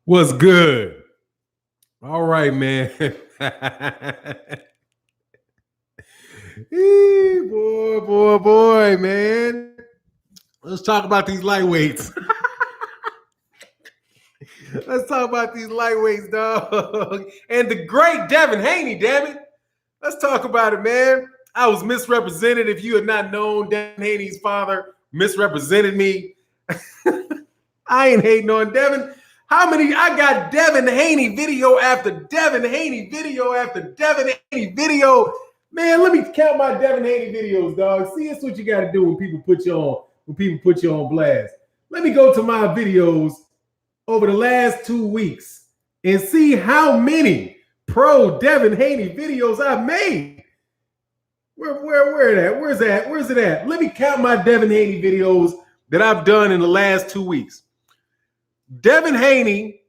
What's good? All right, man. boy, man. Let's talk about these lightweights. Let's talk about these lightweights, dog. And the great Devin Haney, damn it. Let's talk about it, man. I was misrepresented. If you had not known, Devin Haney's father misrepresented me. I ain't hating on Devin. How many? I got Devin Haney video after Devin Haney video after Devin Haney video. Man, let me count my Devin Haney videos, dog. See, that's what you got to do when people put you on blast. Let me go to my videos over the last 2 weeks and see how many pro Devin Haney videos I've made. Where's it at? Let me count my Devin Haney videos that I've done in the last 2 weeks. Devin Haney,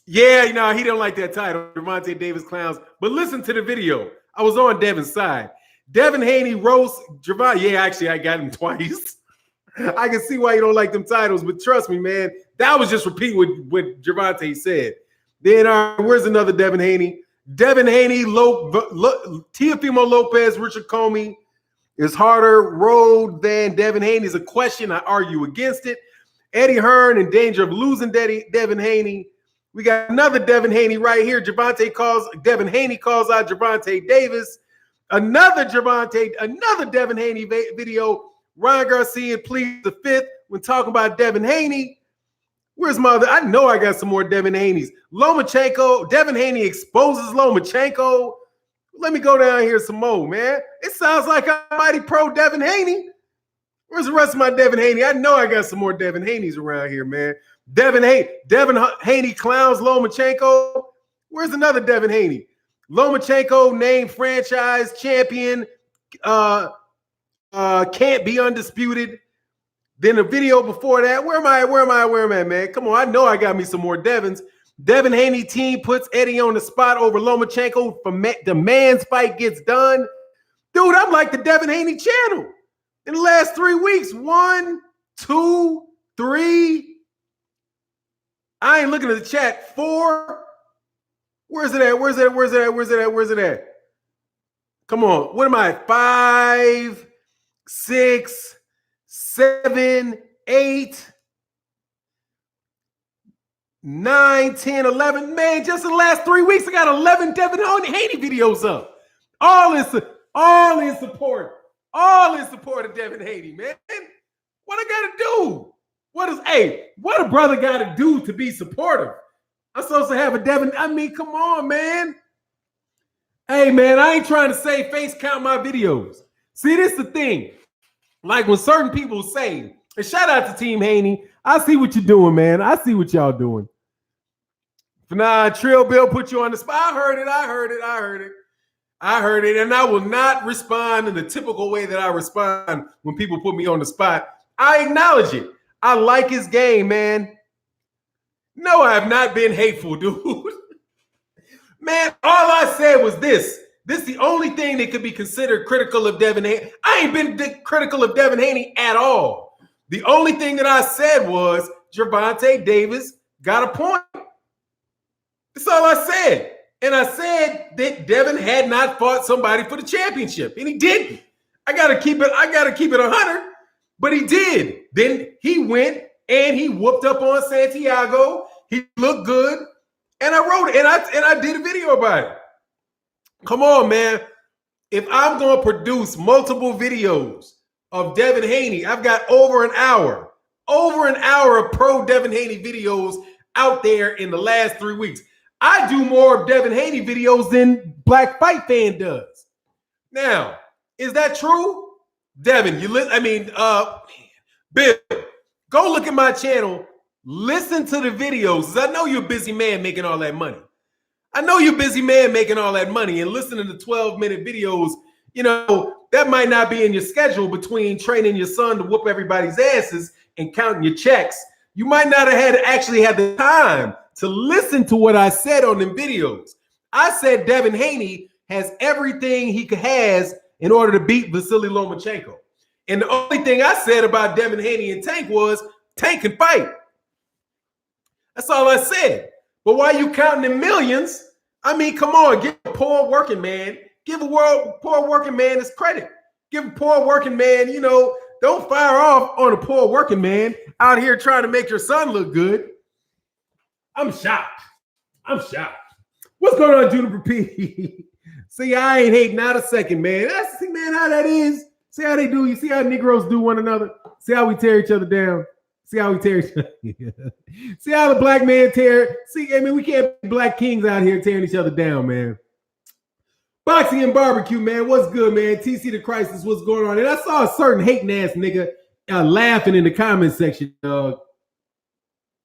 yeah, he don't like that title, Gervonta Davis Clowns. But listen to the video. I was on Devin's side. Devin Haney roasts Gervonta. Yeah, actually, I got him twice. I can see why you don't like them titles, but trust me, man, that was just repeating what Gervonta said. Then, where's another Devin Haney? Devin Haney, Teofimo Lopez, Richard Comey is harder road than Devin Haney is a question. I argue against it. Eddie Hearn in danger of losing Devin Haney. We got another Devin Haney right here. Devin Haney calls out Gervonta Davis. Another Devin Haney video. Ryan Garcia pleads the fifth when talking about Devin Haney. Where's my other? I know I got some more Devin Haneys. Lomachenko. Devin Haney exposes Lomachenko. Let me go down here some more, man. It sounds like I'm mighty pro Devin Haney. Where's the rest of my Devin Haney? I know I got some more Devin Haneys around here, man. Devin Haney clowns Lomachenko. Where's another Devin Haney? Lomachenko named franchise champion. Can't be undisputed. Then the video before that. Where am I, man? Come on, I know I got me some more Devins. Devin Haney team puts Eddie on the spot over Lomachenko for the man's fight gets done. Dude, I'm like the Devin Haney channel. In the last 3 weeks, 1, 2, 3. I ain't looking at the chat. 4. Where's it at? Come on. What am I? 5, 6, 7, 8, 9, 10, 11. Man, just in the last 3 weeks, I got 11 Devin Haney videos up. All in support. All in support of Devin Haney, man. What I gotta do? What a brother gotta do to be supportive? I'm supposed to have a Devin. I mean, come on, man. Hey, man, I ain't trying to say face count my videos. See, this is the thing. Like when certain people say, and shout out to Team Haney. I see what you're doing, man. I see what y'all doing. Nah, Trill Bill put you on the spot. I heard it, and I will not respond in the typical way that I respond when people put me on the spot. I acknowledge it. I like his game, man. No, I have not been hateful, dude. Man, all I said was this. This is the only thing that could be considered critical of Devin Haney. I ain't been critical of Devin Haney at all. The only thing that I said was Gervonta Davis got a point. That's all I said. And I said that Devin had not fought somebody for the championship, and he didn't. I gotta keep it 100, but he did. Then he went and he whooped up on Santiago. He looked good, and I wrote it, and I did a video about it. Come on, man. If I'm gonna produce multiple videos of Devin Haney, I've got over an hour of pro Devin Haney videos out there in the last 3 weeks. I do more of Devin Haney videos than Black Fight Fan does. Now, is that true? Devin, Bill, go look at my channel. Listen to the videos. I know you're a busy man making all that money. And listening to 12-minute videos, that might not be in your schedule between training your son to whoop everybody's asses and counting your checks. You might not have actually had the time to listen to what I said on them videos. I said Devin Haney has everything he has in order to beat Vasily Lomachenko. And the only thing I said about Devin Haney and Tank was Tank can fight. That's all I said. But why you counting in millions? I mean, come on, give a poor working man, poor working man his credit. Give a poor working man, don't fire off on a poor working man out here trying to make your son look good. I'm shocked. What's going on, Juniper P? See, I ain't hating not a second, man. See, man, how that is. See how they do. You see how Negroes do one another. See how we tear each other down. See how we tear each other. See how the black man tear. See, I mean, we can't be black kings out here tearing each other down, man. Boxing and barbecue, man. What's good, man? TC the Crisis, what's going on? And I saw a certain hating ass nigga laughing in the comment section.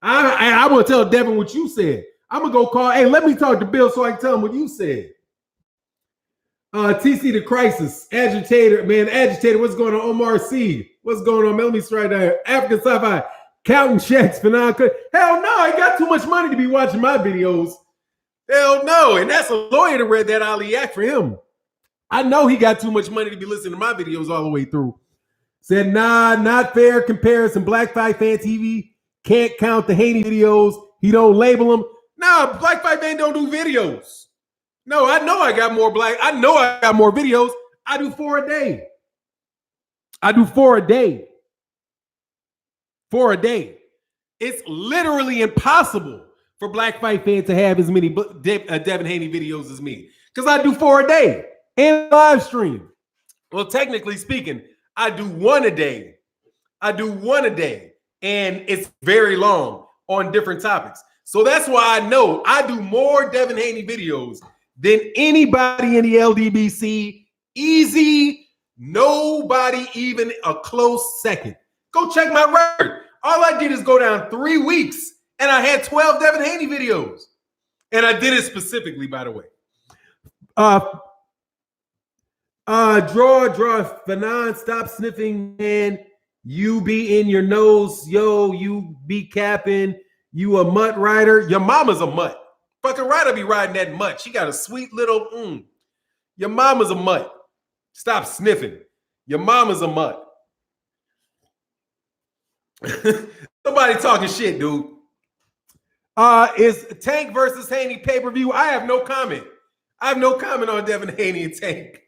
I want to tell Devin what you said. I'm going to go call. Hey, let me talk to Bill so I can tell him what you said. TC the Crisis, agitator, man, agitator. What's going on? Omar C. What's going on, man? Let me straight there. African Sci-Fi, counting checks, Fannon. Hell no, I got too much money to be watching my videos. Hell no, and that's a lawyer that read that Ali Act for him. I know he got too much money to be listening to my videos all the way through. Said, nah, not fair comparison. Black Fight Fan TV can't count the Haney videos. He don't label them. Nah, Black Fight Fan don't do videos. No, I know I got more videos. I do 4 a day. It's literally impossible for Black Fight Fan to have as many Devin Haney videos as me. Because I do 4 a day and live stream. Well, technically speaking, I do 1 a day. And it's very long on different topics. So that's why I know I do more Devin Haney videos than anybody in the LDBC. Easy, nobody even a close second. Go check my record. All I did is go down 3 weeks and I had 12 Devin Haney videos. And I did it specifically, by the way. Draw, Fannon, stop sniffing, man. You be in your nose, yo, you be capping. You a mutt rider. Your mama's a mutt. Fucking right, I be riding that mutt. She got a sweet little, Your mama's a mutt. Stop sniffing. Your mama's a mutt. Somebody talking shit, dude. Is Tank versus Haney pay-per-view? I have no comment. On Devin Haney and Tank.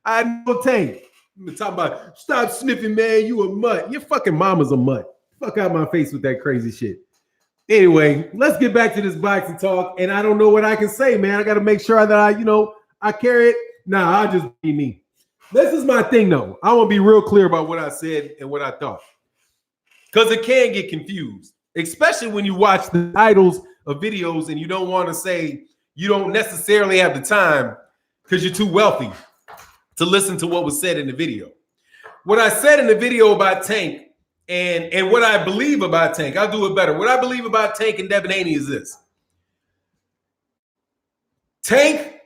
I have no Tank. I'm talking about stop sniffing, man. You a mutt. Your fucking mama's a mutt. Fuck out my face with that crazy shit. Anyway, let's get back to this boxing talk. And I don't know what I can say, man. I got to make sure that I carry it. Nah, I'll just be me. This is my thing, though. I want to be real clear about what I said and what I thought. Because it can get confused, especially when you watch the titles of videos and you don't want to say you don't necessarily have the time because you're too wealthy to listen to what was said in the video. What I said in the video about Tank and what I believe about Tank, I'll do it better. What I believe about Tank and Devin Haney is this. Tank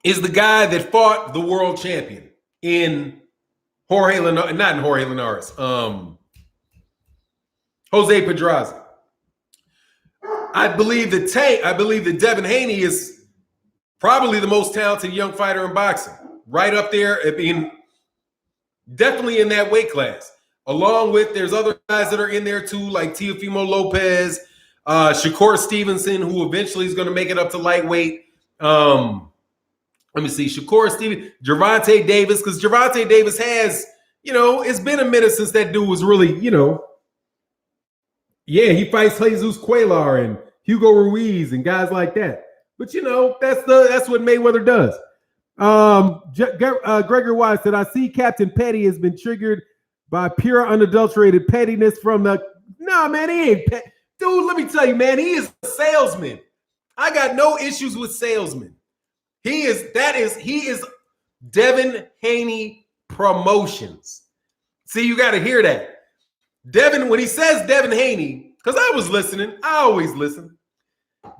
is the guy that fought the world champion in Jose Pedraza. I believe that Devin Haney is probably the most talented young fighter in boxing. Right up there, definitely in that weight class. Along with, there's other guys that are in there too, like Teofimo Lopez, Shakur Stevenson, who eventually is going to make it up to lightweight. Let me see, Shakur Stevenson, Gervonta Davis, because Gervonta Davis has, it's been a minute since that dude was really, he fights Jesus Cuellar and Hugo Ruiz and guys like that. But that's what Mayweather does. Gregory Wise said, I see Captain Petty has been triggered by pure unadulterated pettiness from the man, he ain't dude, let me tell you, man, he is a salesman. I got no issues with salesmen. He is Devin Haney Promotions. See, you got to hear that. When he says Devin Haney, because I was listening, I always listen.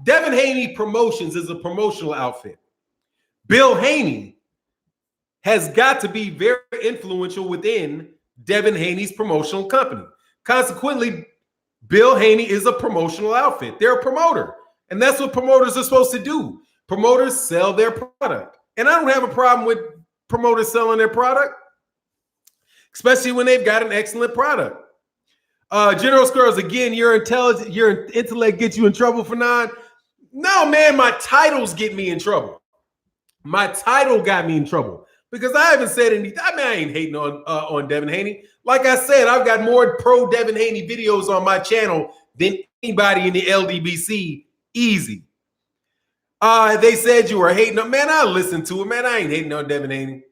Devin Haney Promotions is a promotional outfit. Bill Haney has got to be very influential within Devin Haney's promotional company. Consequently, Bill Haney is a promotional outfit. They're a promoter. And that's what promoters are supposed to do. Promoters sell their product. And I don't have a problem with promoters selling their product, especially when they've got an excellent product. General Scrolls, again, your intellect gets you in trouble for non. No, man, my titles get me in trouble. My title got me in trouble because I haven't said anything. I mean, I ain't hating on Devin Haney. Like I said, I've got more pro Devin Haney videos on my channel than anybody in the LDBC. Easy. They said you were hating on. Man, I listened to it. Man, I ain't hating on Devin Haney.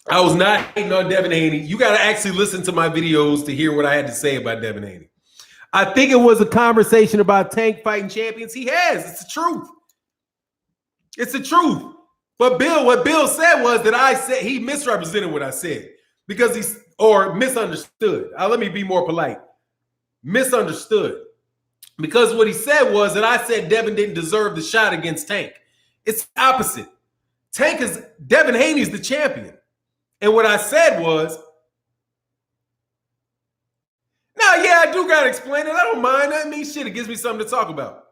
I was not hating on Devin Haney. You got to actually listen to my videos to hear what I had to say about Devin Haney. I think it was a conversation about Tank fighting champions. He has. It's the truth. It's the truth. But what Bill said was that I said he misrepresented what I said because misunderstood. Let me be more polite. Misunderstood. Because what he said was that I said Devin didn't deserve the shot against Tank. It's the opposite. Devin Haney's the champion. And what I said was, I do got to explain it. I don't mind. I mean, shit, it gives me something to talk about.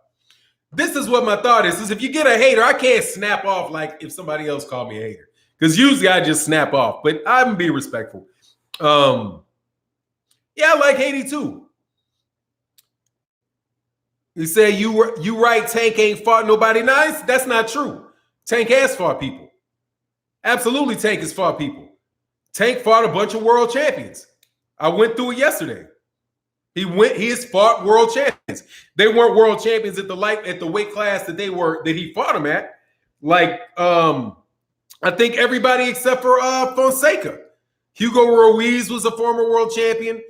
This is what my thought is if you get a hater, I can't snap off like if somebody else called me a hater. Because usually I just snap off. But I'm being respectful. I like Haney too. You say you right, Tank ain't fought nobody nice. That's not true. Tank has fought people. Absolutely, Tank has fought people. Tank fought a bunch of world champions. I went through it yesterday. He has fought world champions. They weren't world champions at the weight class that he fought them at. Like I think everybody except for Fonseca. Hugo Ruiz was a former world champion.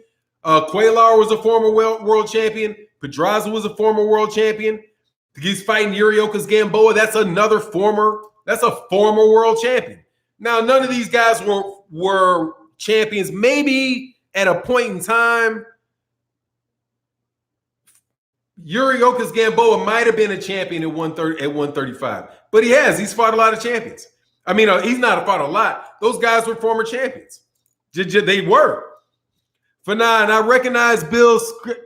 Cuellar was a former world champion. Pedraza was a former world champion. He's fighting Yuriocas Gamboa. That's a former world champion. Now, none of these guys were champions. Maybe at a point in time, Yuriocas Gamboa might have been a champion at 135. But he's fought a lot of champions. I mean, he's not fought a lot. Those guys were former champions. They were. Fannon, I recognize Bill's script.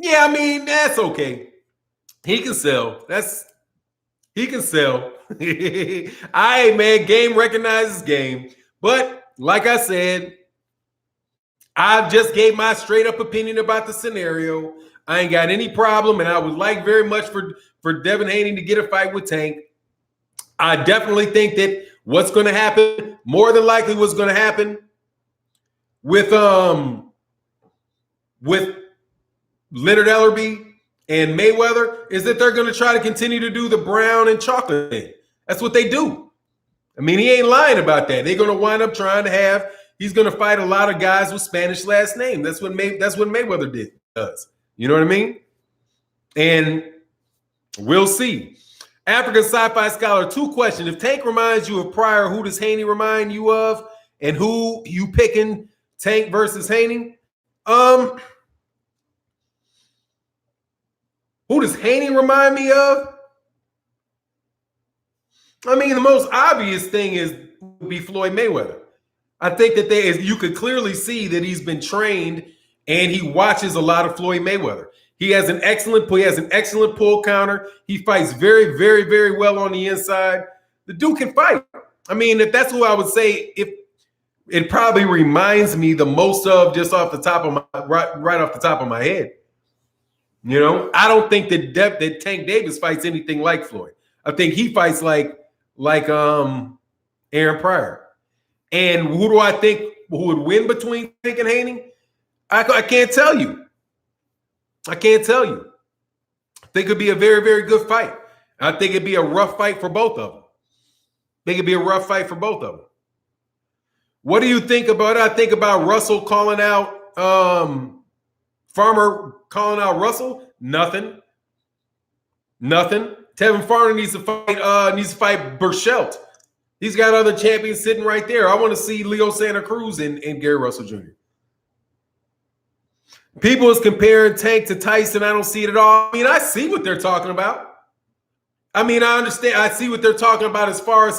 Yeah, I mean, that's okay. He can sell. He can sell. Man, game recognizes game. But like I said, I just gave my straight up opinion about the scenario. I ain't got any problem, and I would like very much for Devin Haney to get a fight with Tank. I definitely think that what's going to happen, more than likely what's going to happen with Leonard Ellerbe and Mayweather is that they're going to try to continue to do the brown and chocolate thing. That's what they do. I mean, he ain't lying about that. They're going to wind up he's going to fight a lot of guys with Spanish last name. That's what Mayweather does. You know what I mean? And we'll see. African Sci-Fi Scholar, 2 questions. If Tank reminds you of Pryor, who does Haney remind you of? And who you picking, Tank versus Haney? Who does Haney remind me of? I mean, the most obvious thing would be Floyd Mayweather. I think that you could clearly see that he's been trained and he watches a lot of Floyd Mayweather. He has an excellent pull counter. He fights very, very, very well on the inside. The dude can fight. I mean, if that's who I would say, if it probably reminds me the most of just off the top of my right off the top of my head. You know, I don't think that Tank Davis fights anything like Floyd. I think he fights like Aaron Pryor. And who do I think who would win between Tank and Haney? I can't tell you. I can't tell you. I think it'd be a very, very good fight. I think it'd be a rough fight for both of them. What do you think about it? I think about Russell calling out Farmer calling out Russell. Nothing. Tevin Farmer needs to fight Burchelt. He's got other champions sitting right there. I want to see Leo Santa Cruz and Gary Russell Jr. People is comparing Tank to Tyson. I don't see it at all. I mean, I see what they're talking about. I mean, I understand. I see what they're talking about as far as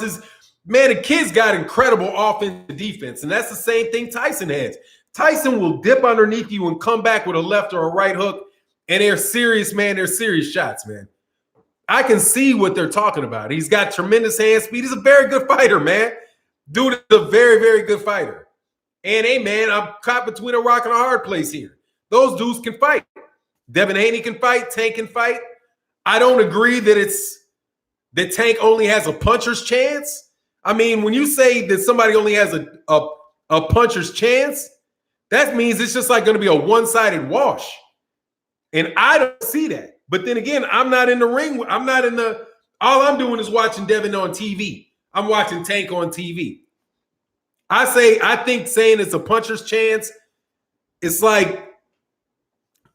the kid's got incredible offense and defense. And that's the same thing Tyson has. Tyson will dip underneath you and come back with a left or a right hook. And they're serious, man. They're serious shots, man. I can see what they're talking about. He's got tremendous hand speed. He's a very good fighter, man. Dude is a very, very good fighter. And hey, man, I'm caught between a rock and a hard place here. Those dudes can fight. Devin Haney can fight. Tank can fight. I don't agree that Tank only has a puncher's chance. I mean, when you say that somebody only has a puncher's chance, that means it's just like going to be a one-sided wash. And I don't see that. But then again, I'm not in the ring. I'm not in the – all I'm doing is watching Devin on TV. I'm watching Tank on TV. I think saying it's a puncher's chance, it's like,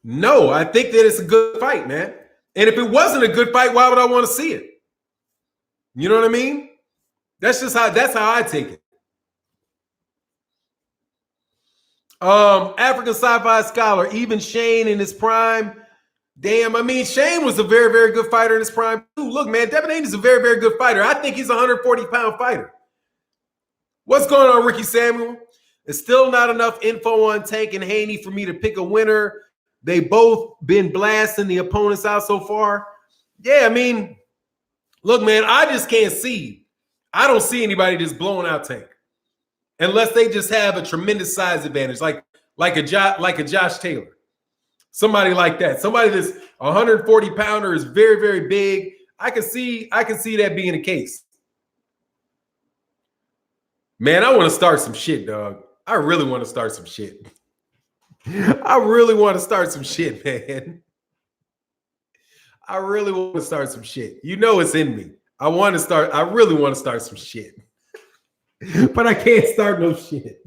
no, I think that it's a good fight, man. And if it wasn't a good fight, why would I want to see it? You know what I mean? That's how I take it. African sci-fi scholar, even Shane in his prime. Damn, I mean, Shane was a very, very good fighter in his prime too. Look, man, Devin Haney's a very, very good fighter. I think he's a 140-pound fighter. What's going on, Ricky Samuel? It's still not enough info on Tank and Haney for me to pick a winner. They both been blasting the opponents out so far. Yeah, I mean, look, man, I just can't see. I don't see anybody just blowing out Tank unless they just have a tremendous size advantage, like a Josh Taylor. Somebody like that. Somebody that's 140-pounder is very, very big. I can see that being the case. Man, I want to start some shit, dog. I really want to start some shit. I really want to start some shit, man. I really want to start some shit. You know it's in me. I really want to start some shit. But I can't start no shit.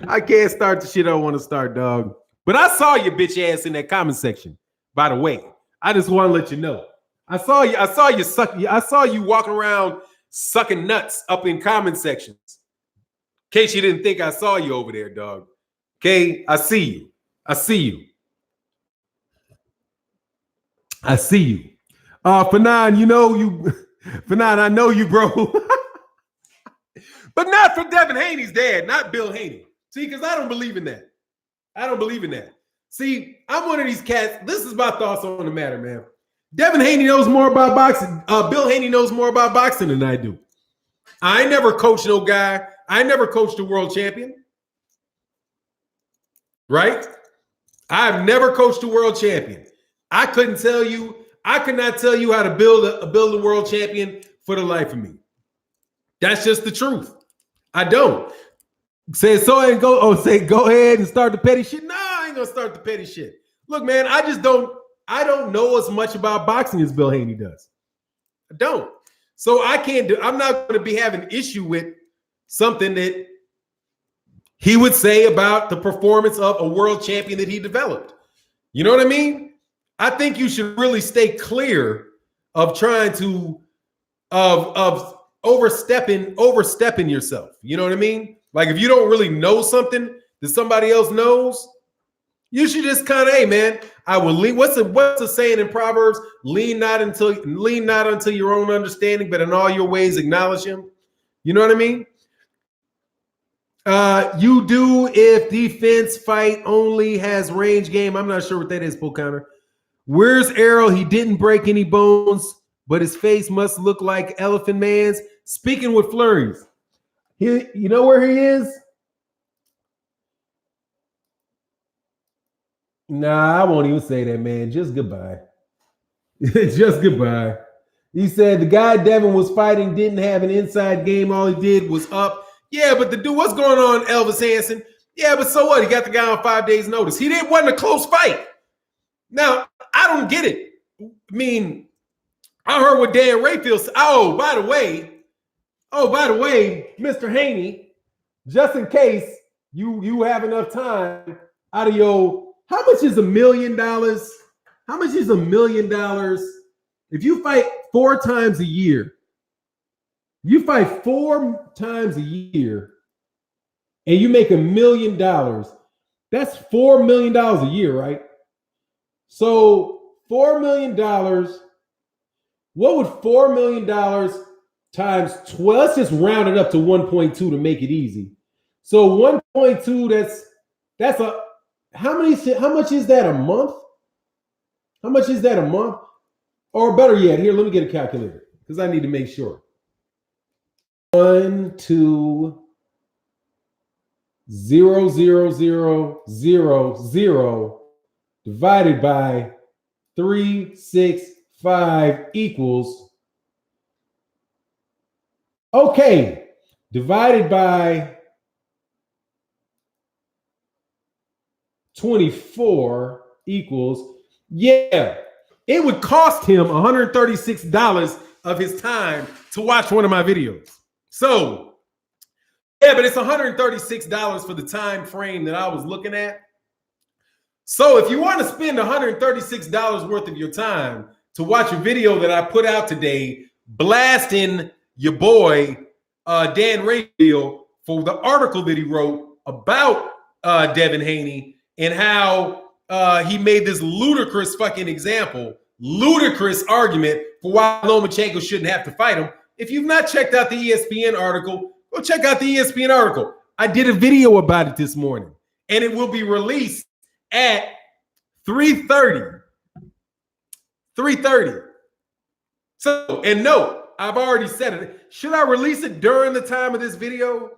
I can't start the shit I want to start, dog. But I saw your bitch ass in that comment section, by the way. I just want to let you know. I saw you walking around sucking nuts up in comment sections. In case you didn't think I saw you over there, dog. Okay, I see you. I see you. I see you. Fannon, Fannon, I know you, bro. But not for Devin Haney's dad, not Bill Haney. See, because I don't believe in that. I don't believe in that. See, I'm one of these cats. This is my thoughts on the matter, man. Devin Haney knows more about boxing. Bill Haney knows more about boxing than I do. I never coached no guy. I never coached a world champion. Right? I've never coached a world champion. I could not tell you how to build a world champion for the life of me. That's just the truth. I don't. Say go ahead and start the petty shit. No, I ain't gonna start the petty shit. Look, man, I don't know as much about boxing as Bill Haney does. I don't. So I'm not gonna be having issue with something that he would say about the performance of a world champion that he developed. You know what I mean? I think you should really stay clear of trying to of overstepping yourself. You know what I mean? Like if you don't really know something that somebody else knows, you should just kind of, hey man, I will lean. What's the saying in Proverbs? Lean not until your own understanding, but in all your ways acknowledge him. You know what I mean? You do if defense fight only has range game. I'm not sure what that is, Bull Counter. Where's Errol? He didn't break any bones, but his face must look like Elephant Man's. Speaking with flurries. You know where he is? Nah, I won't even say that, man. Just goodbye. Just goodbye. He said the guy Devin was fighting didn't have an inside game. All he did was up. Yeah, but the dude, what's going on, Elvis Hansen? Yeah, but so what? He got the guy on 5 days' notice. Wasn't a close fight. Now, I don't get it. I mean, I heard what Dan Rayfield said. Oh, by the way, Mr. Haney, just in case you have enough time out of your, how much is $1 million? How much is $1 million if you fight 4 times a year? You fight 4 times a year and you make $1 million. That's $4 million a year, right? So $4 million, what would $4 million times 12? Let's just round it up to 1.2 to make it easy. So 1.2, that's how much is that a month? How much is that a month? Or better yet, here, let me get a calculator because I need to make sure. 1, 2, 0.0000 divided by 365 equals, okay, divided by 24 equals, yeah, it would cost him $136 of his time to watch one of my videos. So, yeah, but it's $136 for the time frame that I was looking at. So if you want to spend $136 worth of your time to watch a video that I put out today, blasting your boy Dan Rayfield for the article that he wrote about Devin Haney and how he made this ludicrous fucking example, ludicrous argument for why Lomachenko shouldn't have to fight him. If you've not checked out the ESPN article, go check out the ESPN article. I did a video about it this morning, and it will be released at 3:30. 3:30. So, and no, I've already said it. Should I release it during the time of this video?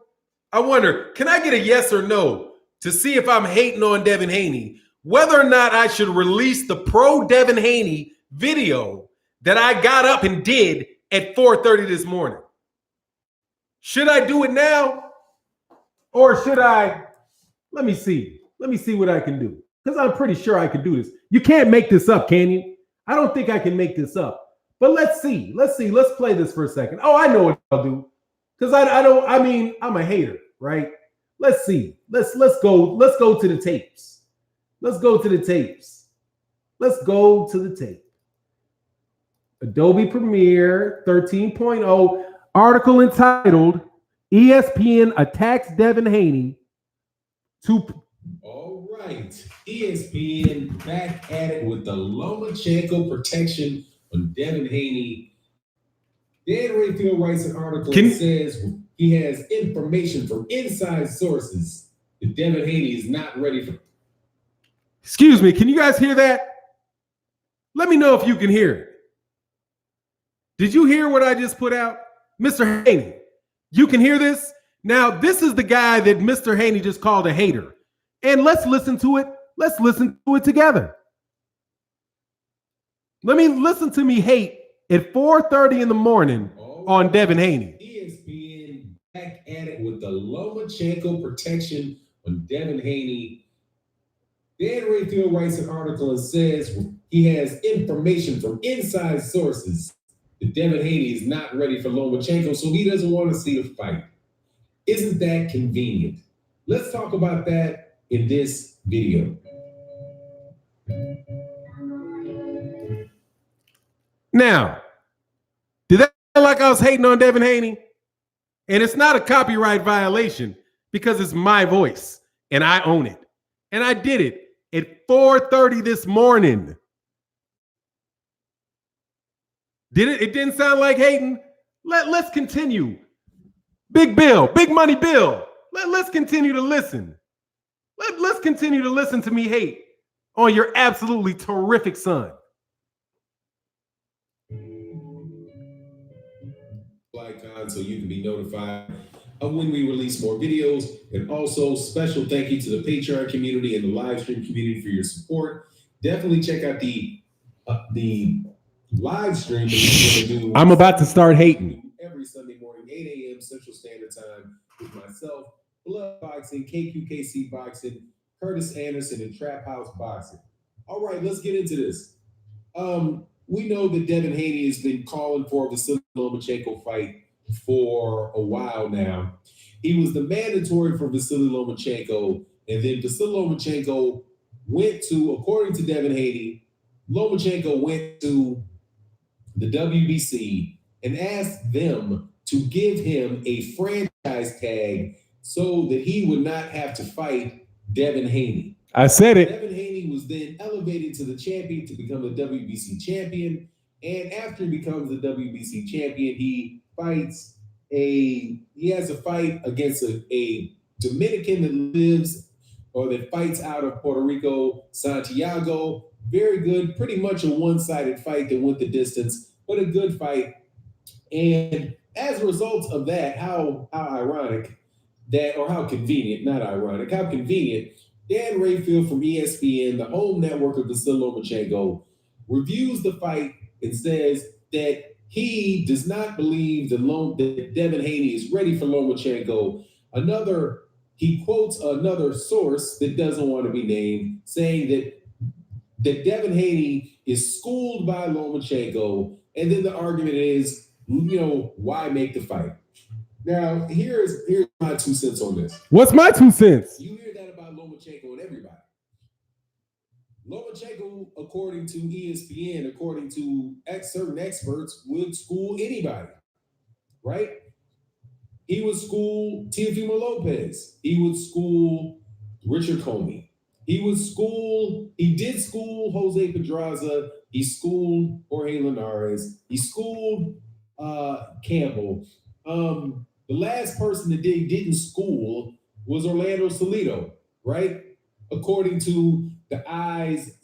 I wonder, can I get a yes or no to see if I'm hating on Devin Haney, whether or not I should release the pro Devin Haney video that I got up and did at 4:30 this morning? Should I do it now? Or should I, let me see what I can do. Because I'm pretty sure I can do this. You can't make this up, can you? I don't think I can make this up. But let's see. Let's play this for a second. Oh, I know what I'll do. Because I'm a hater, right? Let's see. Let's go to the tapes. Let's go to the tapes. Let's go to the tape. Adobe Premiere 13.0 article entitled ESPN Attacks Devin Haney to... All right. ESPN back at it with the Lomachenko protection on Devin Haney. Dan Rayfield writes an article that says he has information from inside sources that Devin Haney is not ready for. Excuse me, can you guys hear that? Let me know if you can hear it. Did you hear what I just put out? Mr. Haney, you can hear this? Now, this is the guy that Mr. Haney just called a hater. And let's listen to it. Let's listen to it together. Listen to me hate at 4:30 in the morning on Devin Haney. ESPN back at it with the Lomachenko protection on Devin Haney. Dan Rayfield writes an article and says he has information from inside sources that Devin Haney is not ready for Lomachenko, so he doesn't want to see the fight. Isn't that convenient? Let's talk about that in this video. Now, did that sound like I was hating on Devin Haney? And it's not a copyright violation because it's my voice and I own it. And I did it at 4:30 this morning. Did it? It didn't sound like hating. Let's continue. Big Bill, Big Money Bill. Let's continue to listen. Let's continue to listen to me hate on your absolutely terrific son. Icon so you can be notified of when we release more videos. And also special thank you to the Patreon community and the live stream community for your support. Definitely check out the live stream that we're going to do. I'm about to start hating. Every Sunday morning, 8 a.m. Central Standard Time with myself, Blood Boxing, KQKC Boxing, Curtis Anderson, and Trap House Boxing. All right, let's get into this. We know that Devin Haney has been calling for a Vasily Lomachenko fight for a while now. He was the mandatory for Vasily Lomachenko, and then Vasily Lomachenko went to, according to Devin Haney, Lomachenko went to the WBC and asked them to give him a franchise tag so that he would not have to fight Devin Haney. I said it. Devin Haney was then elevated to the champion to become the WBC champion. And after he becomes the WBC champion, he has a fight against a Dominican that lives or that fights out of Puerto Rico, Santiago. Very good, pretty much a one-sided fight that went the distance, but a good fight. And as a result of that, how ironic, that, or how convenient, not ironic, how convenient, Dan Rayfield from ESPN, the home network of Vasily Lomachenko, reviews the fight and says that he does not believe that Devin Haney is ready for Lomachenko. He quotes another source that doesn't want to be named, saying that Devin Haney is schooled by Lomachenko, and then the argument is, why make the fight? Now, here's my 2 cents on this. What's my 2 cents? You hear that about Lomachenko and everybody. Lomachenko, according to ESPN, according to certain experts, would school anybody, right? He would school Teofimo Lopez. He would school Richard Comey. He did school Jose Pedraza. He schooled Jorge Linares. He schooled Campbell. The last person that didn't school was Orlando Salido, right? According to the eyes,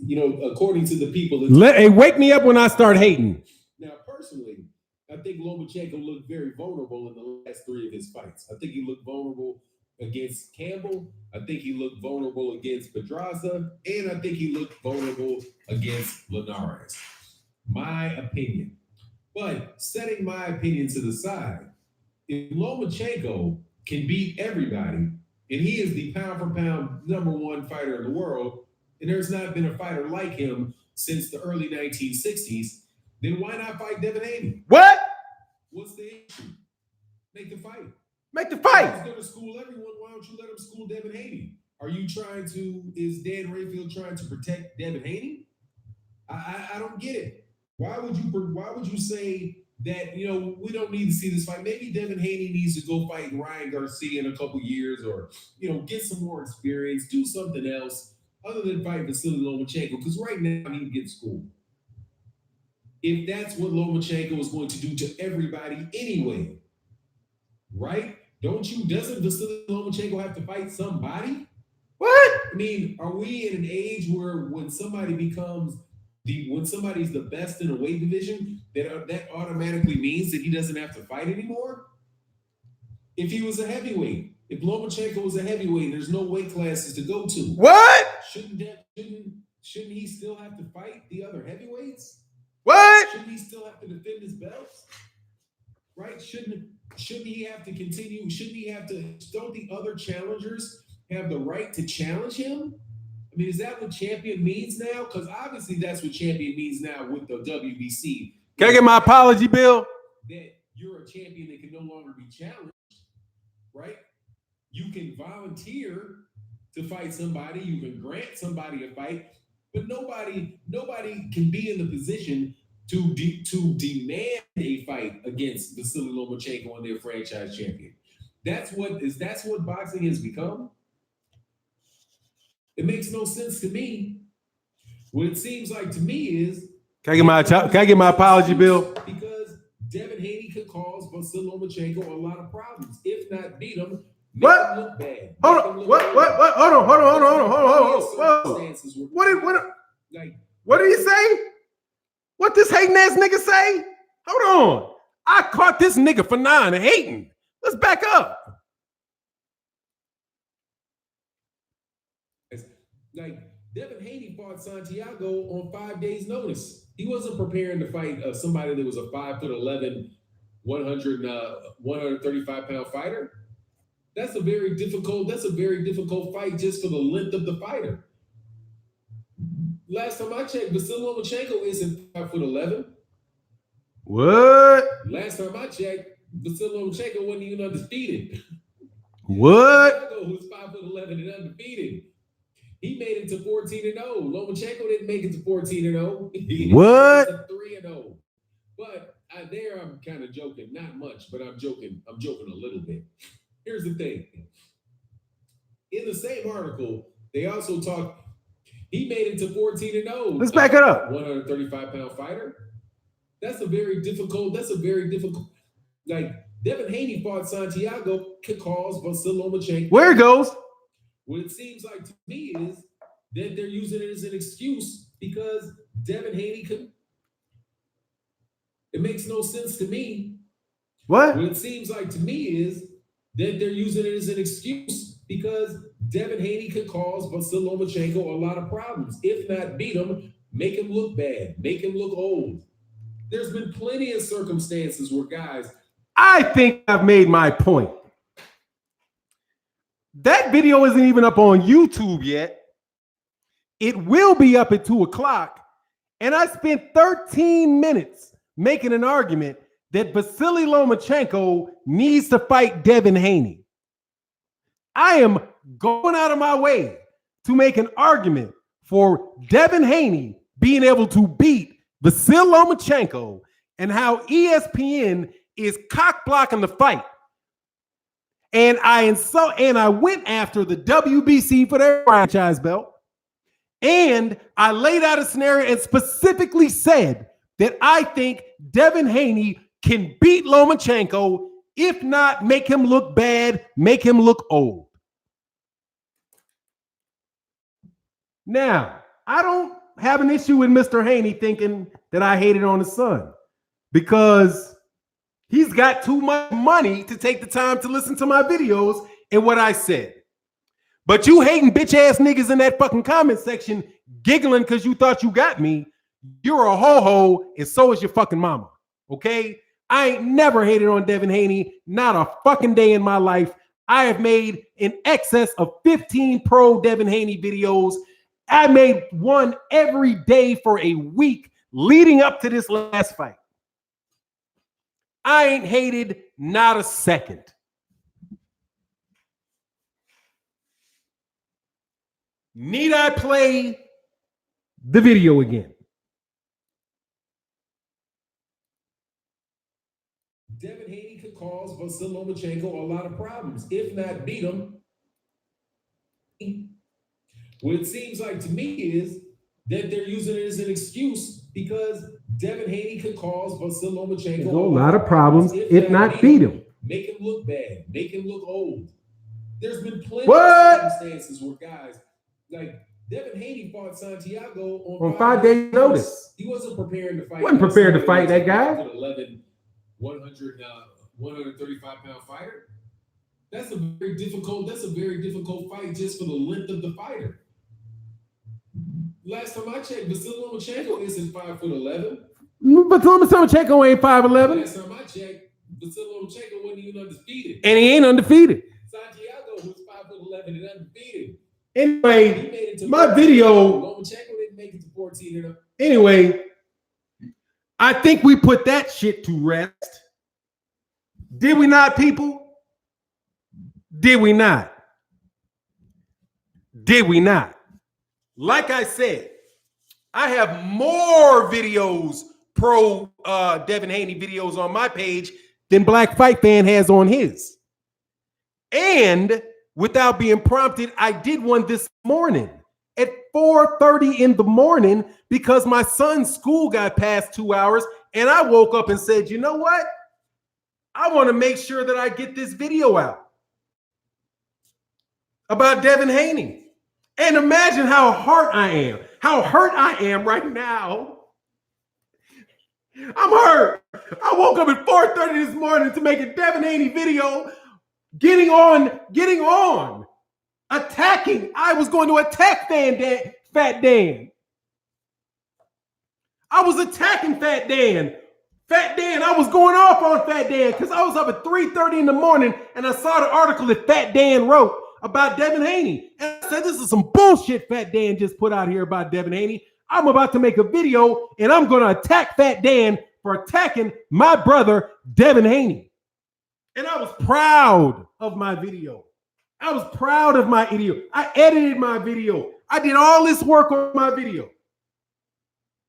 according to the people. Hey, wake me up when I start hating. Now, personally, I think Lomachenko looked very vulnerable in the last 3 of his fights. I think he looked vulnerable against Campbell. I think he looked vulnerable against Pedraza. And I think he looked vulnerable against Linares. My opinion. But setting my opinion to the side, if Lomachenko can beat everybody, and he is the pound-for-pound #1 fighter in the world, and there's not been a fighter like him since the early 1960s, then why not fight Devin Haney? What? What's the issue? Make the fight. Make the fight. He's going to school everyone. Why don't you let him school Devin Haney? Is Dan Rayfield trying to protect Devin Haney? I don't get it. Why would you say that, we don't need to see this fight? Maybe Devin Haney needs to go fight Ryan Garcia in a couple years, or, get some more experience, do something else other than fight Vasily Lomachenko, because right now he can get schooled. If that's what Lomachenko is going to do to everybody anyway, right? Doesn't Vasily Lomachenko have to fight somebody? What? I mean, are we in an age where when somebody's the best in a weight division, that automatically means that he doesn't have to fight anymore? If he was a heavyweight, if Lomachenko was a heavyweight, there's no weight classes to go to. What? Shouldn't he still have to fight the other heavyweights? What? Shouldn't he still have to defend his belts? Right? Shouldn't he have to continue? Don't the other challengers have the right to challenge him? I mean, is that what champion means now? Because obviously that's what champion means now with the WBC. Can I get my apology, Bill? That you're a champion that can no longer be challenged, right? You can volunteer to fight somebody. You can grant somebody a fight, but nobody can be in the position to demand a fight against Vasily Lomachenko and their franchise champion. That's what boxing has become. It makes no sense to me. What it seems like to me is, can I get my apology, Bill? Because Devin Haney could cause Vasily Lomachenko a lot of problems, if not beat him. What? Look bad. Hold on. What? Hold on. What did he say? What this hating ass nigga say? Hold on. I caught this nigga for 9 and hating. Let's back up. Like, Devin Haney fought Santiago on 5 days' notice. He wasn't preparing to fight somebody that was a 5'11", 135-pound fighter. That's a very difficult fight just for the length of the fighter. Last time I checked, Vasily Lomachenko isn't 5'11". What? Last time I checked, Vasily Lomachenko wasn't even undefeated. What? Santiago was 5'11" and undefeated. He made it to 14-0. Lomachenko didn't make it to 14-0. What? 3-0. But there I'm kind of joking. Not much, but I'm joking. I'm joking a little bit. Here's the thing. In the same article, they also talk. He made it to 14-0. Let's back it up. 135-pound fighter. That's a very difficult. Like, Devin Haney fought Santiago, could cause Vasily Lomachenko. Where it goes? What it seems like to me is that they're using it as an excuse because Devin Haney couldn't. It makes no sense to me. What? What it seems like to me is that they're using it as an excuse because Devin Haney could cause Vasil Lomachenko a lot of problems. If not beat him, make him look bad, make him look old. There's been plenty of circumstances where guys. I think I've made my point. That video isn't even up on YouTube yet. It will be up at 2 o'clock. And I spent 13 minutes making an argument that Vasily Lomachenko needs to fight Devin Haney. I am going out of my way to make an argument for Devin Haney being able to beat Vasily Lomachenko and how ESPN is cock blocking the fight. And I went after the WBC for their franchise belt. And I laid out a scenario and specifically said that I think Devin Haney can beat Lomachenko, if not make him look bad, make him look old. Now, I don't have an issue with Mr. Haney thinking that I hated on his son because he's got too much money to take the time to listen to my videos and what I said. But you hating bitch ass niggas in that fucking comment section giggling because you thought you got me, you're a ho-ho and so is your fucking mama, okay? I ain't never hated on Devin Haney, not a fucking day in my life. I have made in excess of 15 pro Devin Haney videos. I made one every day for a week leading up to this last fight. I ain't hated not a second. Need I play the video again? Devin Haney could cause Vasil Lomachenko a lot of problems, if not beat him. What it seems like to me is that they're using it as an excuse because Devin Haney could cause Vasil Lomachenko a lot of problems, if not beat him. Make him look bad, make him look old. There's been plenty of circumstances where guys like Devin Haney fought Santiago on 5 days notice. He wasn't prepared to fight. Wasn't prepared to fight that guy. 135-pound fighter. That's a very difficult fight just for the length of the fighter. Last time I checked, Vasil Lomachenko isn't 5'11". But Lomachenko ain't 5'11". Last time I checked, Vasil Lomachenko wasn't even undefeated. And he ain't undefeated. Santiago was 5'11" and undefeated. Anyway, my video. Lomachenko didn't make it to 14. Anyway, I think we put that shit to rest. Did we not, people? Did we not? Did we not? Like I said, I have more videos, pro Devin Haney videos on my page than Black Fight Fan has on his. And without being prompted, I did one this morning at 4:30 in the morning because my son's school got past 2 hours and I woke up and said, you know what? I want to make sure that I get this video out about Devin Haney. And imagine how hurt I am right now. I'm hurt. I woke up at 4:30 this morning to make a Devin Haney video, getting on, attacking. I was going to attack Fat Dan. I was attacking Fat Dan. Fat Dan, I was going off on Fat Dan because I was up at 3:30 in the morning and I saw the article that Fat Dan wrote about Devin Haney. And I said, this is some bullshit Fat Dan just put out here about Devin Haney. I'm about to make a video and I'm going to attack Fat Dan for attacking my brother, Devin Haney. And I was proud of my video. I was proud of my video. I edited my video. I did all this work on my video.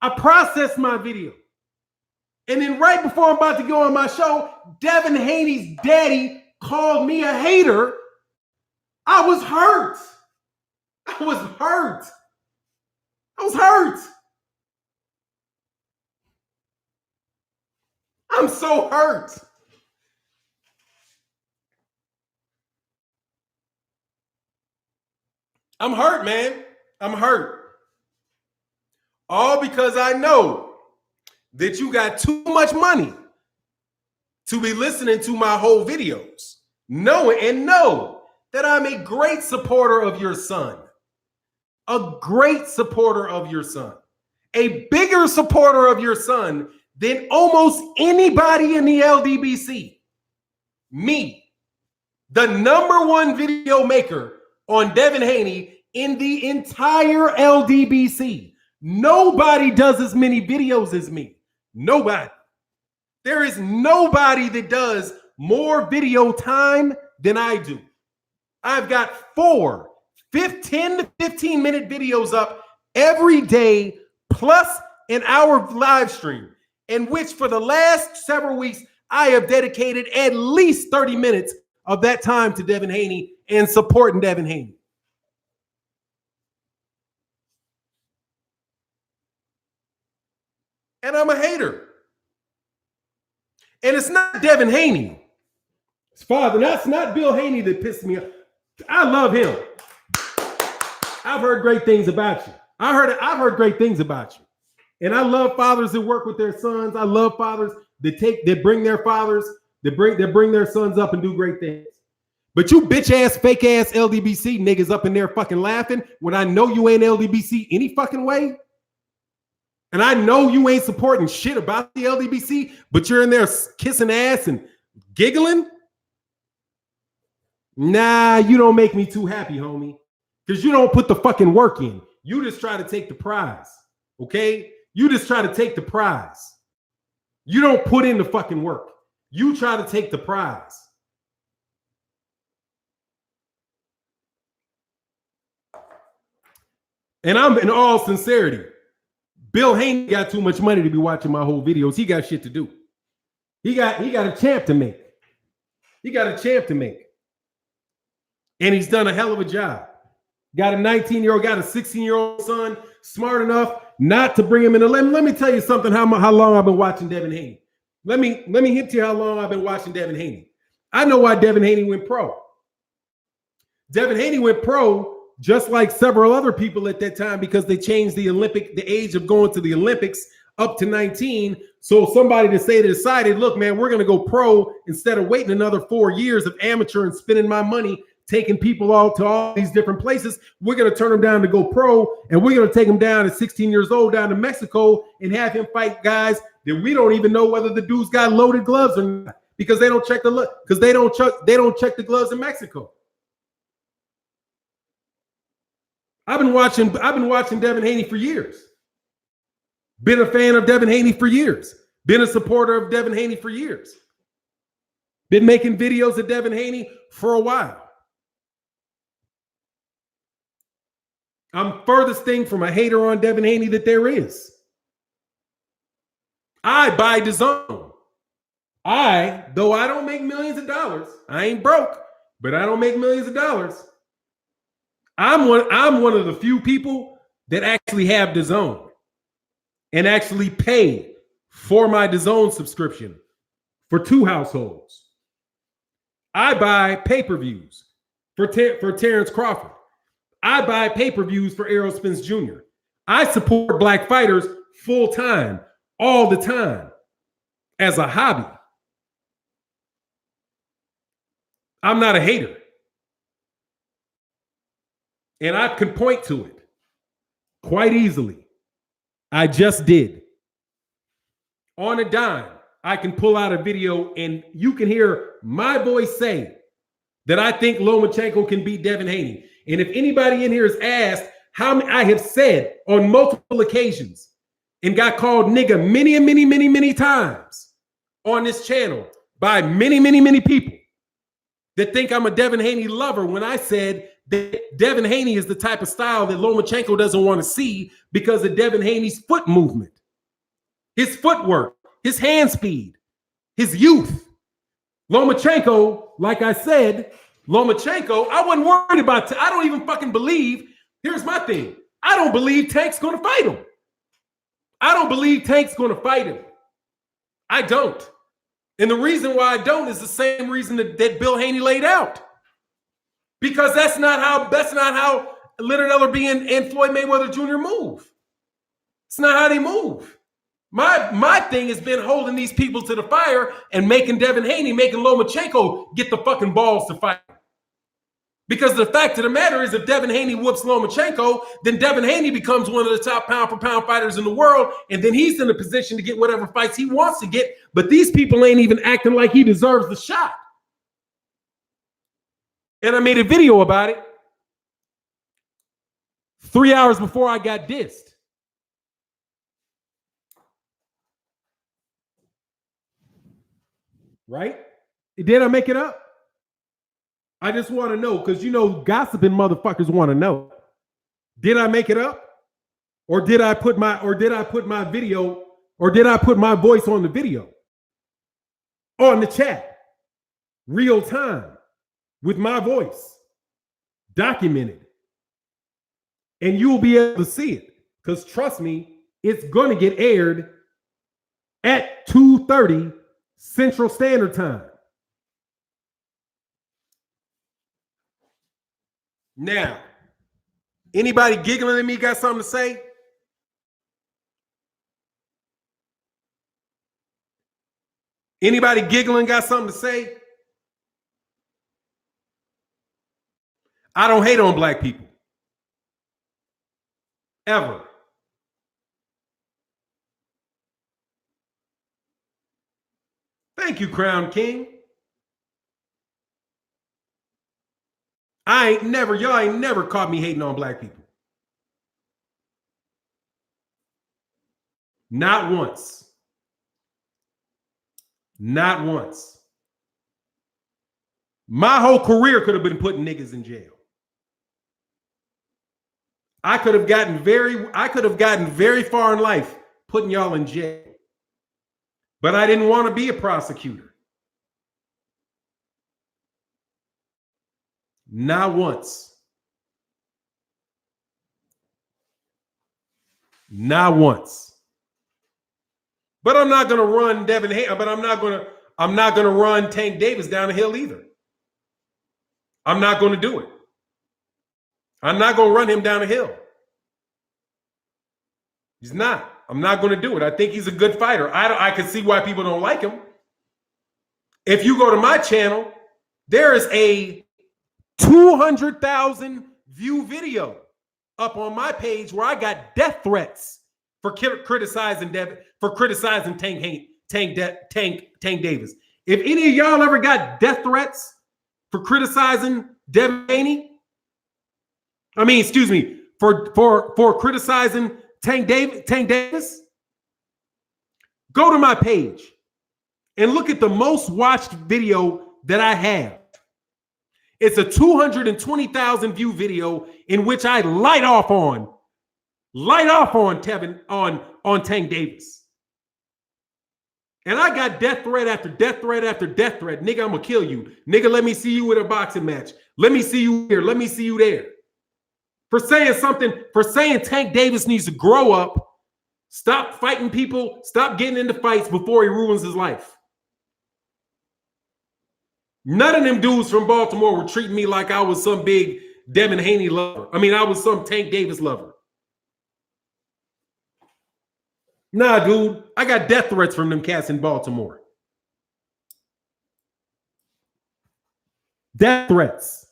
I processed my video. And then right before I'm about to go on my show, Devin Haney's daddy called me a hater. I was hurt. I was hurt. I'm so hurt. I'm hurt, man. I'm hurt. All because I know that you got too much money to be listening to my whole videos. know that I'm a great supporter of your son. A great supporter of your son. A bigger supporter of your son than almost anybody in the LDBC. Me, the #1 video maker on Devin Haney in the entire LDBC. Nobody does as many videos as me. Nobody. There is nobody that does more video time than I do. I've got 4 10 to 15 minute videos up every day, plus an hour live stream, in which for the last several weeks, I have dedicated at least 30 minutes of that time to Devin Haney and supporting Devin Haney. And I'm a hater. And it's not Devin Haney. His father, that's not Bill Haney that pissed me off. I love him. I've heard great things about you. I've heard great things about you. And I love fathers that work with their sons. I love fathers that bring their fathers, that bring their sons up and do great things. But you bitch ass, fake ass LDBC niggas up in there fucking laughing when I know you ain't LDBC any fucking way. And I know you ain't supporting shit about the LDBC, but you're in there kissing ass and giggling. Nah, you don't make me too happy, homie. Because you don't put the fucking work in. You just try to take the prize. Okay? You just try to take the prize. You don't put in the fucking work. You try to take the prize. And I'm in all sincerity. Bill Haney got too much money to be watching my whole videos. He got shit to do. He got a champ to make. He got a champ to make. And he's done a hell of a job. Got a 19-year-old, got a 16-year-old son, smart enough not to bring him in. Let me tell you something, how long I've been watching Devin Haney. Let me hint to you how long I've been watching Devin Haney. I know why Devin Haney went pro. Devin Haney went pro just like several other people at that time because they changed the age of going to the Olympics up to 19. So somebody decided, look, man, we're going to go pro instead of waiting another 4 years of amateur and spending my money taking people all to all these different places. We're going to turn them down to go pro, and we're going to take him down at 16 years old down to Mexico and have him fight guys that we don't even know whether the dude's got loaded gloves or not because they don't check the gloves in Mexico. I've been watching Devin Haney for years. Been a fan of Devin Haney for years. Been a supporter of Devin Haney for years. Been making videos of Devin Haney for a while. I'm furthest thing from a hater on Devin Haney that there is. I buy DAZN. Though I don't make millions of dollars, I ain't broke, but I don't make millions of dollars. I'm one of the few people that actually have DAZN and actually pay for my DAZN subscription for 2 households. I buy pay-per-views for Terrence Crawford. I buy pay-per-views for Errol Spence Jr. I support black fighters full time, all the time, as a hobby. I'm not a hater. And I can point to it quite easily. I just did. On a dime, I can pull out a video and you can hear my voice say that I think Lomachenko can beat Devin Haney. And if anybody in here has asked how I have said on multiple occasions and got called nigga many times on this channel by many people that think I'm a Devin Haney lover when I said that Devin Haney is the type of style that Lomachenko doesn't want to see because of Devin Haney's foot movement, his footwork, his hand speed, his youth. Lomachenko, like I said, I wasn't worried about. I don't even fucking believe. Here's my thing. I don't believe Tank's going to fight him. I don't. And the reason why I don't is the same reason that Bill Haney laid out. Because that's not how Leonard Ellerbe and Floyd Mayweather Jr. move. It's not how they move. My thing has been holding these people to the fire and making Devin Haney, making Lomachenko get the fucking balls to fight. Because the fact of the matter is, if Devin Haney whoops Lomachenko, then Devin Haney becomes one of the top pound-for-pound fighters in the world, and then he's in a position to get whatever fights he wants to get, but these people ain't even acting like he deserves the shot. And I made a video about it 3 hours before I got dissed. Right? Did I make it up? I just want to know, because gossiping motherfuckers want to know. Did I make it up? Or did I put my video, or did I put my voice on the video? On the chat. Real time. With my voice. Documented. And you'll be able to see it. Because trust me, it's going to get aired at 2:30 Central Standard Time. Now, anybody giggling at me got something to say? Anybody giggling got something to say? I don't hate on black people. Ever. Thank you, Crown King. Y'all ain't never caught me hating on black people. Not once. Not once. My whole career could have been putting niggas in jail. I could have gotten very far in life putting y'all in jail. But I didn't want to be a prosecutor. Not once. Not once. But I'm not going to run Devin Haney, but I'm not going to run Tank Davis down the hill either. I'm not going to do it. I'm not going to run him down the hill. He's not. I'm not going to do it. I think he's a good fighter. I can see why people don't like him. If you go to my channel, there is a 200,000 view video up on my page where I got death threats for criticizing Tank Davis. If any of y'all ever got death threats for criticizing Devin Haney, for criticizing Tank Davis, go to my page and look at the most watched video that I have. It's a 220,000 view video in which I light off on Tank Davis. And I got death threat after death threat after death threat. Nigga, I'm gonna kill you. Nigga, let me see you with a boxing match. Let me see you here. Let me see you there. For saying Tank Davis needs to grow up, stop fighting people, stop getting into fights before he ruins his life. None of them dudes from Baltimore were treating me like I was some big Devin Haney lover. I was some Tank Davis lover. Nah, dude, I got death threats from them cats in Baltimore. Death threats.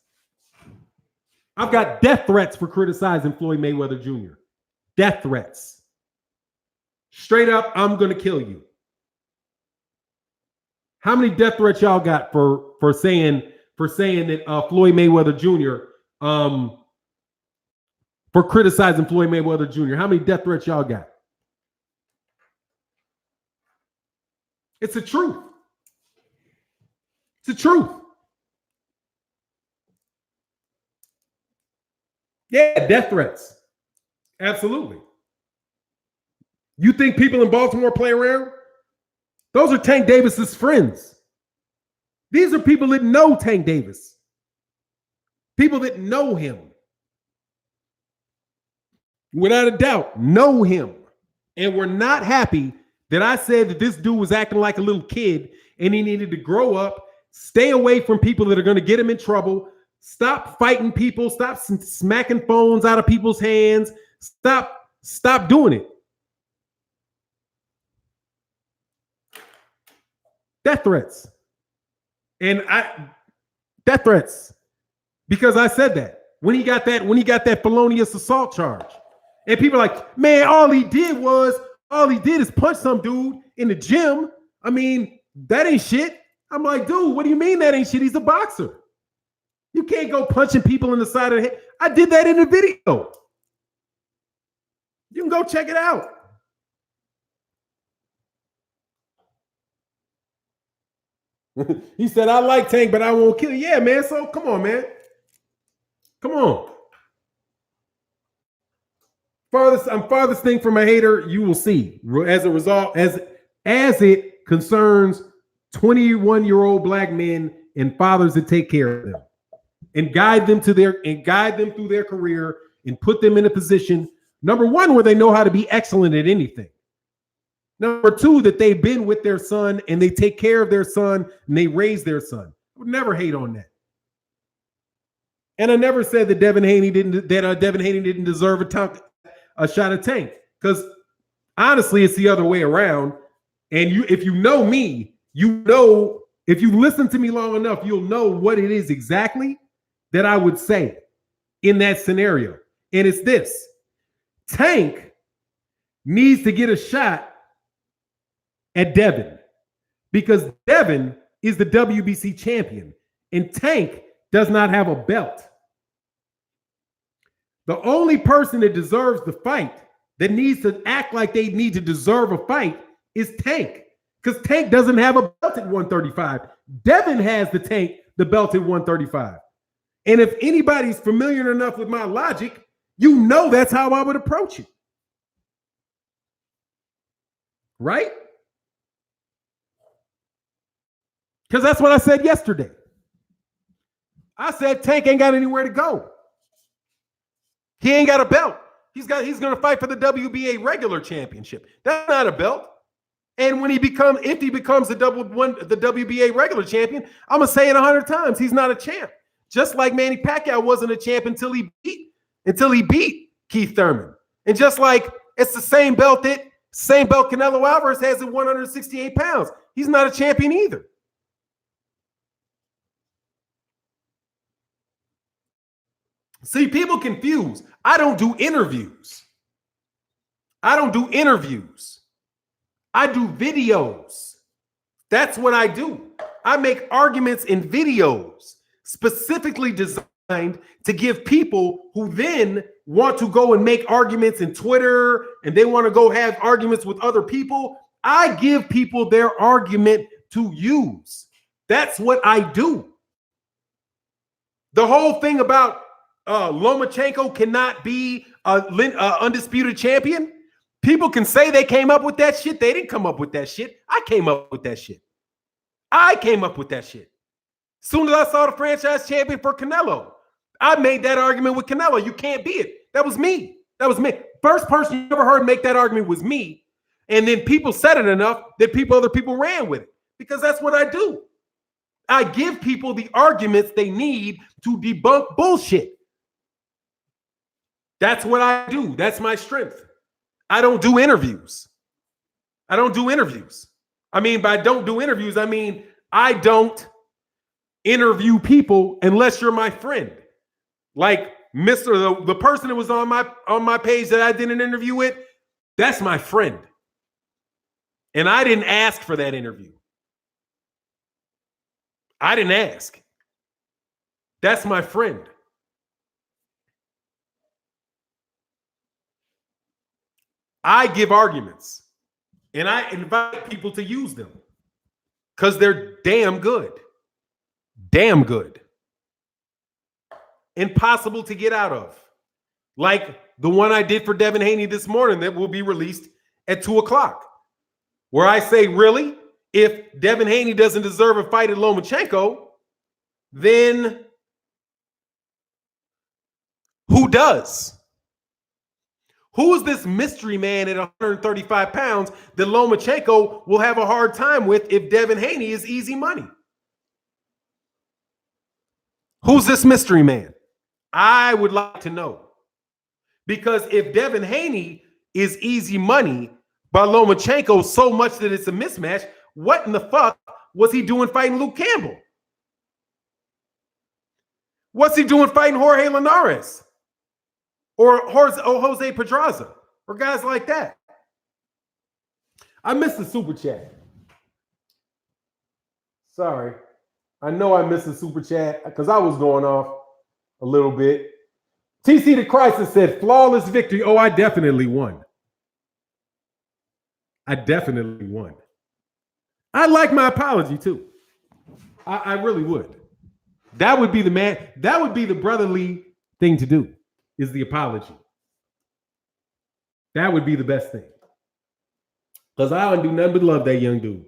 I've got death threats for criticizing Floyd Mayweather Jr. Death threats. Straight up, I'm going to kill you. How many death threats y'all got for saying that Floyd Mayweather Jr. For criticizing Floyd Mayweather Jr.? How many death threats y'all got? It's the truth. It's the truth. Yeah, death threats. Absolutely. You think people in Baltimore play around? Those are Tank Davis's friends. These are people that know Tank Davis. People that know him. Without a doubt, know him. And were not happy that I said that this dude was acting like a little kid and he needed to grow up, stay away from people that are going to get him in trouble, stop fighting people, stop smacking phones out of people's hands, stop doing it. Death threats. Death threats. Because I said that. When he got that felonious assault charge. And people are like, man, all he did is punch some dude in the gym. I mean, that ain't shit. I'm like, dude, what do you mean that ain't shit? He's a boxer. You can't go punching people in the side of the head. I did that in the video. You can go check it out. He said, I like Tank, but I won't kill you. Yeah, man. So come on, man. Come on. Farthest thing from a hater, you will see. As a result, as it concerns 21-year-old black men and fathers that take care of them and guide them through their career and put them in a position, number one, where they know how to be excellent at anything. Number two, that they've been with their son and they take care of their son and they raise their son. I would never hate on that. And I never said that Devin Haney didn't deserve a shot at Tank, because honestly, it's the other way around. And if you know me, if you listen to me long enough, you'll know what it is exactly that I would say in that scenario. And it's this: Tank needs to get a shot at Devin, because Devin is the WBC champion and Tank does not have a belt. The only person that deserves the fight, that needs to act like they need to deserve a fight, is Tank, because Tank doesn't have a belt at 135. Devin has the belt at 135. And if anybody's familiar enough with my logic, you know that's how I would approach it. Right? Because that's what I said yesterday. I said Tank ain't got anywhere to go. He ain't got a belt. He's going to fight for the WBA regular championship. That's not a belt. And if he becomes the WBA regular champion, I'm going to say it 100 times. He's not a champ. Just like Manny Pacquiao wasn't a champ until he beat Keith Thurman. And just like it's the same belt Canelo Alvarez has at 168 pounds. He's not a champion either. See, people confuse. I don't do interviews. I do videos. That's what I do. I make arguments in videos specifically designed to give people who then want to go and make arguments in Twitter and they want to go have arguments with other people. I give people their argument to use. That's what I do. The whole thing about Lomachenko cannot be an undisputed champion. People can say they came up with that shit. They didn't come up with that shit. I came up with that shit. As soon as I saw the franchise champion for Canelo, I made that argument with Canelo. You can't be it. That was me. First person you ever heard make that argument was me. And then people said it enough that other people ran with it, because that's what I do. I give people the arguments they need to debunk bullshit. That's what I do. That's my strength. I don't do interviews. I mean, by don't do interviews, I mean, I don't interview people unless you're my friend. Like the person that was on my page that I did an interview with, that's my friend. And I didn't ask for that interview. I didn't ask. That's my friend. I give arguments and I invite people to use them because they're damn good. Damn good. Impossible to get out of. Like the one I did for Devin Haney this morning that will be released at 2:00, where I say, really, if Devin Haney doesn't deserve a fight at Lomachenko, then who does? Who is this mystery man at 135 pounds that Lomachenko will have a hard time with if Devin Haney is easy money? Who's this mystery man? I would like to know. Because if Devin Haney is easy money by Lomachenko so much that it's a mismatch, what in the fuck was he doing fighting Luke Campbell? What's he doing fighting Jorge Linares? Or Jose Pedraza? Or guys like that? I missed the super chat. Sorry. I know I missed the super chat because I was going off a little bit. TC the Crisis said, flawless victory. Oh, I definitely won. I definitely won. I'd like my apology too. I really would. That would be the man. That would be the brotherly thing to do, is the apology. That would be the best thing. Because I don't do nothing but love that young dude.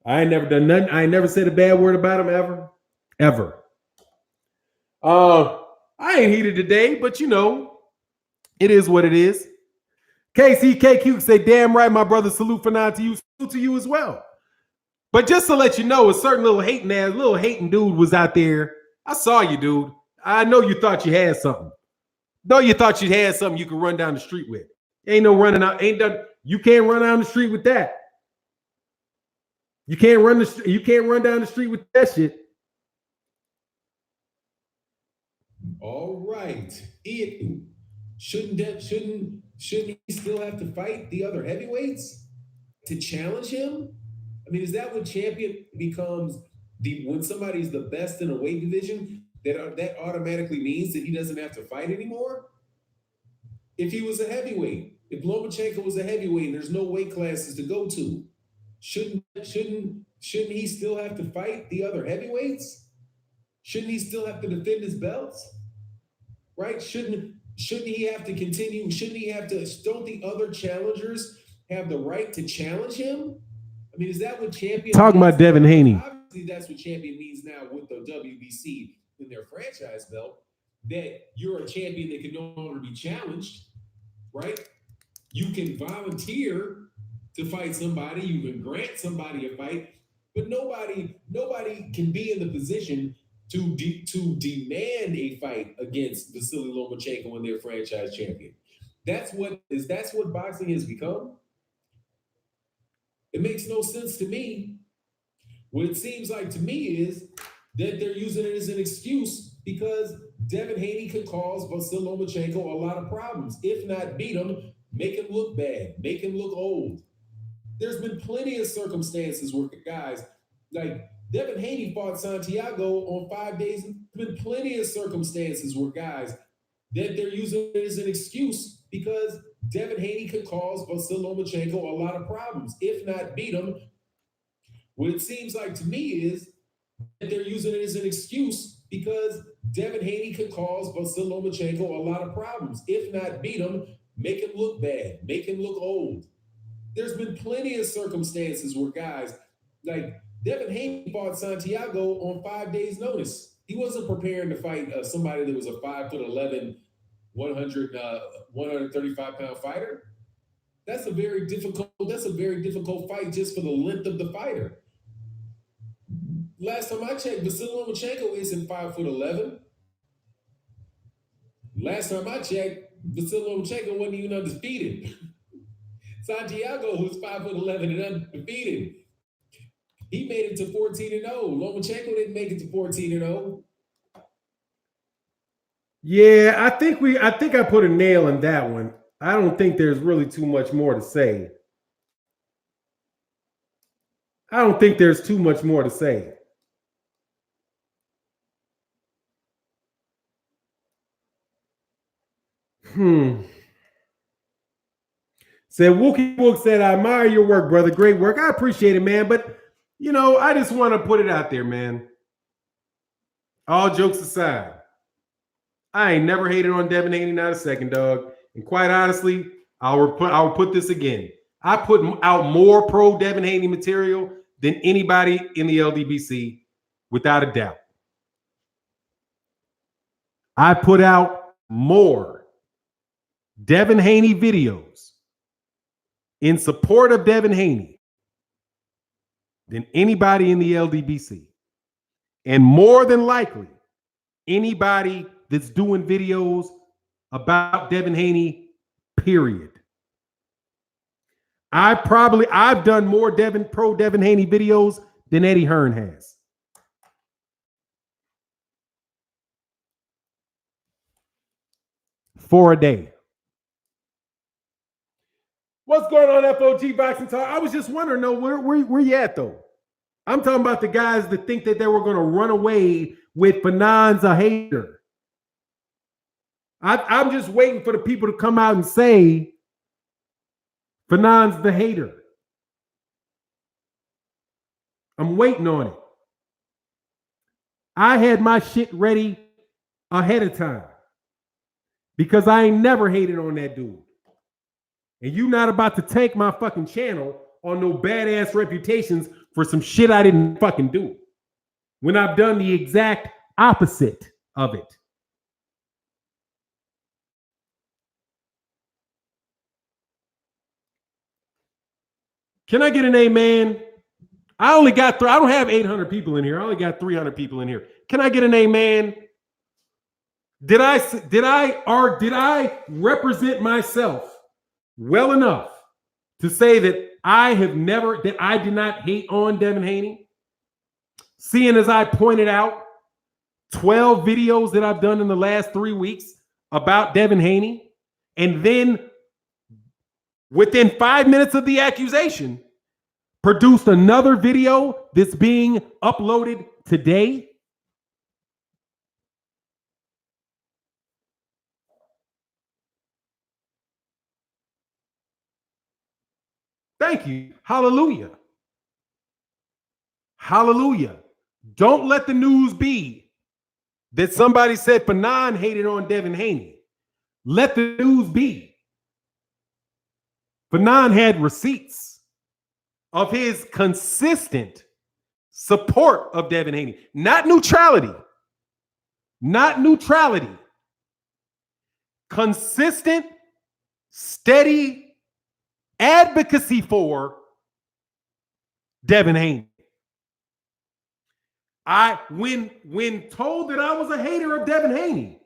I ain't never done nothing. I ain't never said a bad word about him ever. Ever. I ain't heated today, but you know, it is what it is. KCKQ say, damn right, my brother, salute for now to you. Salute to you as well. But just to let you know, a certain little hating dude was out there. I saw you, dude. I know you thought you had something. No, you thought you had something you could run down the street with. Ain't no running out. You can't run down the street with that. You can't run down the street with that shit. All right. Shouldn't he still have to fight the other heavyweights to challenge him? I mean, is that what champion becomes? When somebody's the best in a weight division, that automatically means that he doesn't have to fight anymore? If he was a heavyweight, if Lomachenko was a heavyweight and there's no weight classes to go to, shouldn't he still have to fight the other heavyweights? Shouldn't he still have to defend his belts? Right? Shouldn't he have to continue? Don't the other challengers have the right to challenge him? I mean, is that what champion talking about Devin Haney? Obviously, that's what champion means now with the WBC in their franchise belt, that you're a champion that can no longer be challenged, right? You can volunteer to fight somebody, you can grant somebody a fight, but nobody can be in the position to demand a fight against Vasily Lomachenko when they're franchise champion. That's what boxing has become. It makes no sense to me. What it seems like to me is that they're using it as an excuse because Devin Haney could cause Vasily Lomachenko a lot of problems. If not beat him, make him look bad, make him look old. There's been plenty of circumstances where guys like Devin Haney fought Santiago on 5 days. There's been plenty of circumstances where guys that they're using it as an excuse because Devin Haney could cause Vasily Lomachenko a lot of problems, if not beat him. What it seems like to me is that they're using it as an excuse because Devin Haney could cause Vasily Lomachenko a lot of problems, if not beat him, make him look bad, make him look old. There's been plenty of circumstances where guys like Devin Haney fought Santiago on 5 days' notice. He wasn't preparing to fight somebody that was a 5'11", 135-pound fighter. That's a very difficult fight just for the length of the fighter. Last time I checked, Vasily Lomachenko isn't 5'11". Last time I checked, Vasily Lomachenko wasn't even undefeated. Santiago was 5'11" and undefeated. He made it to 14-0. Lomachenko didn't make it to 14-0. Yeah, I think I put a nail in that one. I don't think there's really too much more to say. I don't think there's too much more to say. Said Wookie Book said, I admire your work, brother. Great work. I appreciate it, man. But, you know, I just want to put it out there, man. All jokes aside, I ain't never hated on Devin Haney, not a second, dog. And quite honestly, I'll put this again. I put out more pro Devin Haney material than anybody in the LDBC, without a doubt. I put out more Devin Haney videos in support of Devin Haney than anybody in the LDBC. And more than likely, anybody that's doing videos about Devin Haney, period. I've done more pro Devin Haney videos than Eddie Hearn has. For a day. What's going on, FOG Boxing Talk? I was just wondering, though, where you at, though? I'm talking about the guys that think that they were going to run away with Fannon's a hater. I'm just waiting for the people to come out and say Fannon's the hater. I'm waiting on it. I had my shit ready ahead of time because I ain't never hated on that dude. And you not about to tank my fucking channel on no badass reputations for some shit I didn't fucking do when I've done the exact opposite of it. Can I get an amen? I only got I don't have 800 people in here. I only got 300 people in here. Can I get an amen? Did I represent myself well enough to say that I did not hate on Devin Haney? Seeing as I pointed out 12 videos that I've done in the last 3 weeks about Devin Haney, and then within 5 minutes of the accusation, produced another video that's being uploaded today. Thank you. Hallelujah. Hallelujah. Don't let the news be that somebody said Fannon hated on Devin Haney. Let the news be Fannon had receipts of his consistent support of Devin Haney. Not neutrality. Not neutrality. Consistent, steady advocacy for Devin Haney. When told that I was a hater of Devin Haney,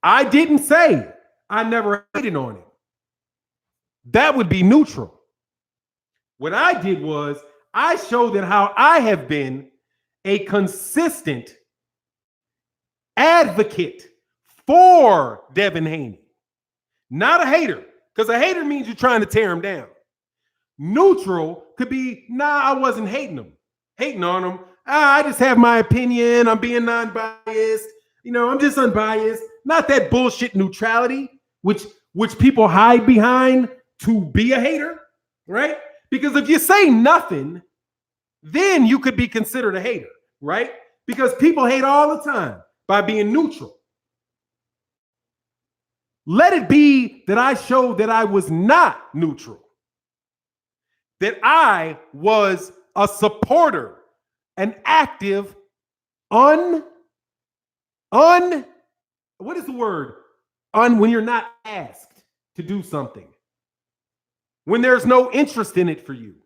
I didn't say I never hated on him. That would be neutral. What I did was I showed that how I have been a consistent advocate for Devin Haney. Not a hater, because a hater means you're trying to tear him down. Neutral could be, I wasn't hating on him. I just have my opinion. I'm being non-biased. I'm just unbiased. Not that bullshit neutrality, which people hide behind to be a hater, right? Because if you say nothing, then you could be considered a hater, right? Because people hate all the time by being neutral. Let it be that I showed that I was not neutral, that I was a supporter, an active, what is the word? When you're not asked to do something. When there's no interest in it for you.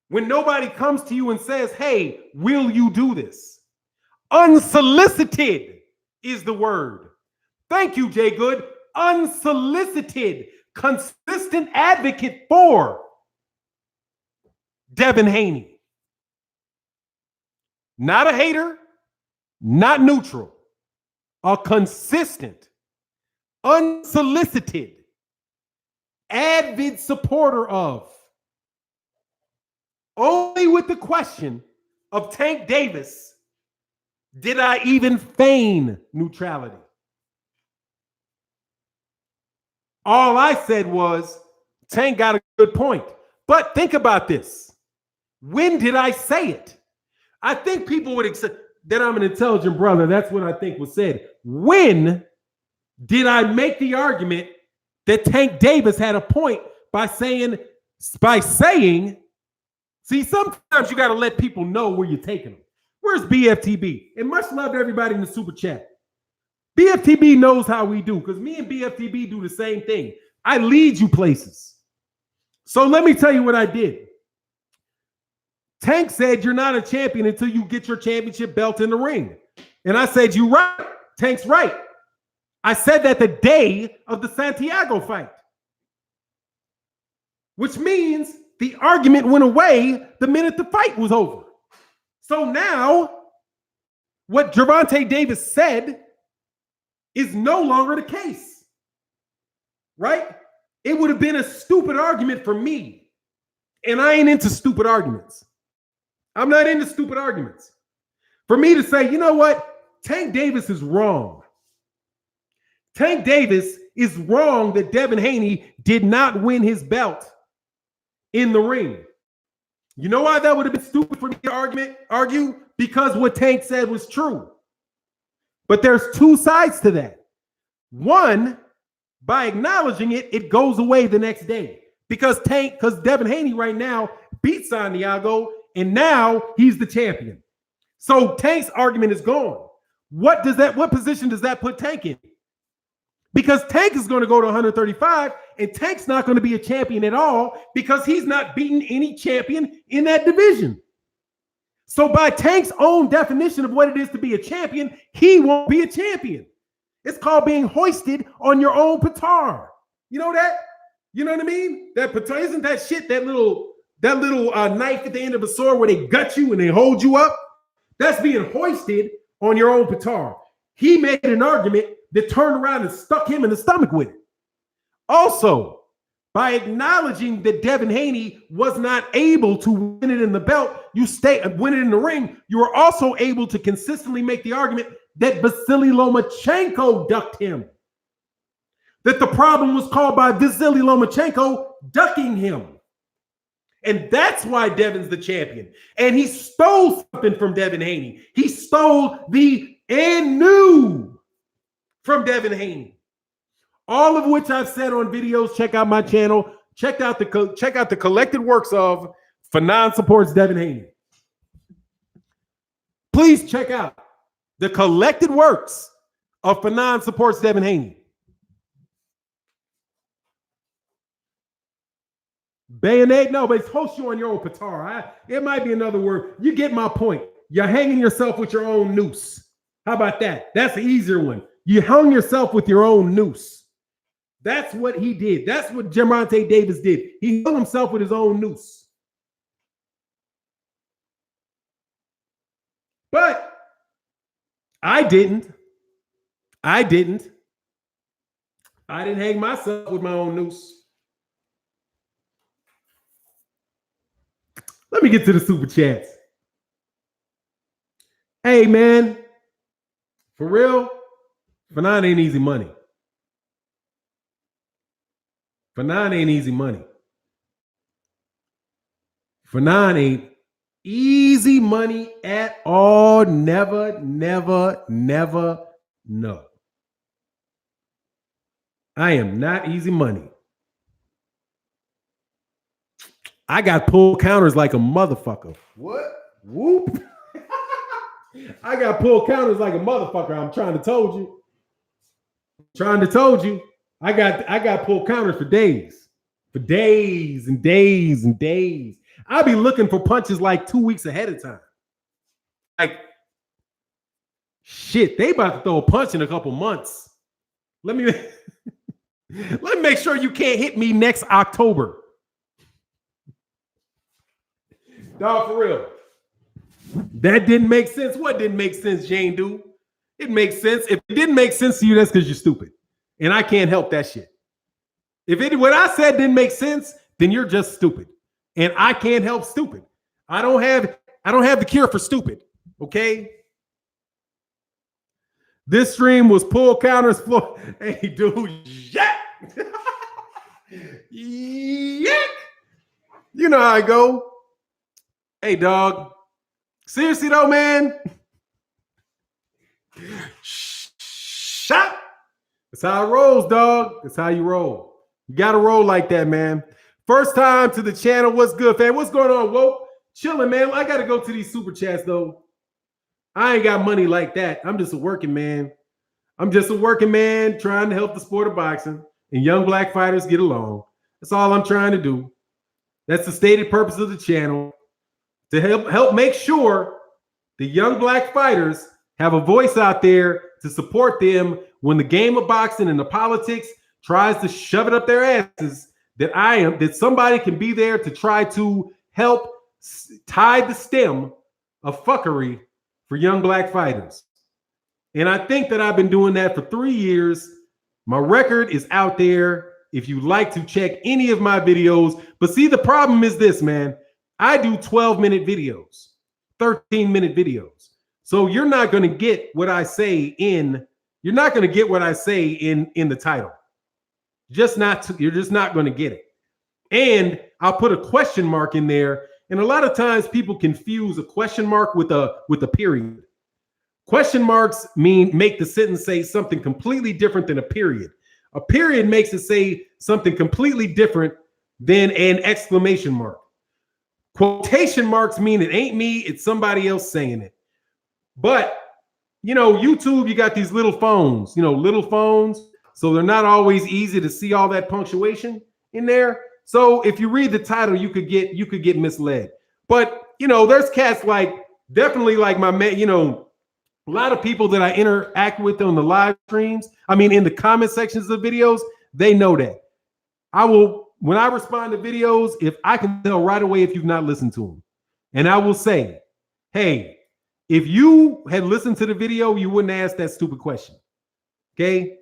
When nobody comes to you and says, hey, will you do this? Unsolicited is the word. Thank you, Jay Good. Unsolicited, consistent advocate for Devin Haney. Not a hater, not neutral. A consistent, unsolicited, avid supporter of. Only with the question of Tank Davis did I even feign neutrality. All I said was, Tank got a good point. But think about this. When did I say it? I think people would accept that I'm an intelligent brother. That's what I think was said. When did I make the argument that Tank Davis had a point by saying, see, sometimes you got to let people know where you're taking them. Where's BFTB? And much love to everybody in the super chat. BFTB knows how we do, because me and BFTB do the same thing. I lead you places. So let me tell you what I did. Tank said you're not a champion until you get your championship belt in the ring. And I said, you're right. Tank's right. I said that the day of the Santiago fight. Which means the argument went away the minute the fight was over. So now, what Gervonta Davis said is no longer the case, right? It would have been a stupid argument for me, and I ain't into stupid arguments. I'm not into stupid arguments. For me to say, you know what? Tank Davis is wrong. Tank Davis is wrong that Devin Haney did not win his belt in the ring. You know why that would have been stupid for me to argue? Because what Tank said was true. But there's two sides to that. One, by acknowledging it, it goes away the next day. Because Devin Haney right now beat Santiago, and now he's the champion. So Tank's argument is gone. What position does that put Tank in? Because Tank is going to go to 135, and Tank's not going to be a champion at all because he's not beaten any champion in that division. So by Tank's own definition of what it is to be a champion, he won't be a champion. It's called being hoisted on your own petard. You know that? You know what I mean? That petard, isn't that shit that little knife at the end of a sword where they gut you and they hold you up? That's being hoisted on your own petard. He made an argument that turned around and stuck him in the stomach with it. Also, by acknowledging that Devin Haney was not able to win it in the belt, win it in the ring, you were also able to consistently make the argument that Vasily Lomachenko ducked him. That the problem was caused by Vasily Lomachenko ducking him. And that's why Devin's the champion. And he stole something from Devin Haney. He stole the and new from Devin Haney. All of which I've said on videos. Check out my channel. Check out the collected works of Fannon supports Devin Haney. Please check out the collected works of Fannon supports Devin Haney. Bayonet? No, but it's host you on your own petard. It might be another word. You get my point. You're hanging yourself with your own noose. How about that? That's the easier one. You hung yourself with your own noose. That's what he did. That's what Gervonta Davis did. He hung himself with his own noose. But I didn't hang myself with my own noose. Let me get to the super chats. Hey, man. For real, Fannon ain't easy money. Fannon ain't easy money. Fannon ain't easy money at all. Never, never, never, no. I am not easy money. I got pull counters like a motherfucker. What? Whoop. I got pull counters like a motherfucker. I'm trying to told you. I got pull counters for days. For days and days and days. I'll be looking for punches like 2 weeks ahead of time. Like, shit, they about to throw a punch in a couple months. Let me make sure you can't hit me next October. Dog, for real. That didn't make sense. What didn't make sense, Jane Do? It makes sense. If it didn't make sense to you, that's because you're stupid. And I can't help that shit. What I said didn't make sense, then you're just stupid. And I can't help stupid. I don't have the cure for stupid. Okay? This stream was pull counters for hey dude, yeah. Yeah. You know how I go. Hey, dog. Seriously, though, man. Shut. That's how it rolls, dog. That's how you roll. You got to roll like that, man. First time to the channel. What's good, fam? What's going on, Woke? Chilling, man. I got to go to these super chats, though. I ain't got money like that. I'm just a working man. I'm just a working man trying to help the sport of boxing and young black fighters get along. That's all I'm trying to do. That's the stated purpose of the channel. To help make sure the young black fighters have a voice out there to support them when the game of boxing and the politics tries to shove it up their asses. that somebody can be there to try to help tie the stem of fuckery for young black fighters. And I think that I've been doing that for 3 years. My record is out there if you like to check any of my videos. But see, the problem is this, man. I do 12-minute videos, 13-minute videos. So you're not going to get what I say in the title. You're just not going to get it. And I'll put a question mark in there. And a lot of times people confuse a question mark with a period. Question marks make the sentence say something completely different than a period. A period makes it say something completely different than an exclamation mark. Quotation marks mean it ain't me, it's somebody else saying it. But, YouTube, you got these little phones, so they're not always easy to see all that punctuation in there. So if you read the title, you could get misled. But, there's cats definitely like my man, a lot of people that I interact with on the live streams, in the comment sections of videos, they know that. When I respond to videos, if I can tell right away if you've not listened to them. And I will say, hey, if you had listened to the video, you wouldn't ask that stupid question. Okay?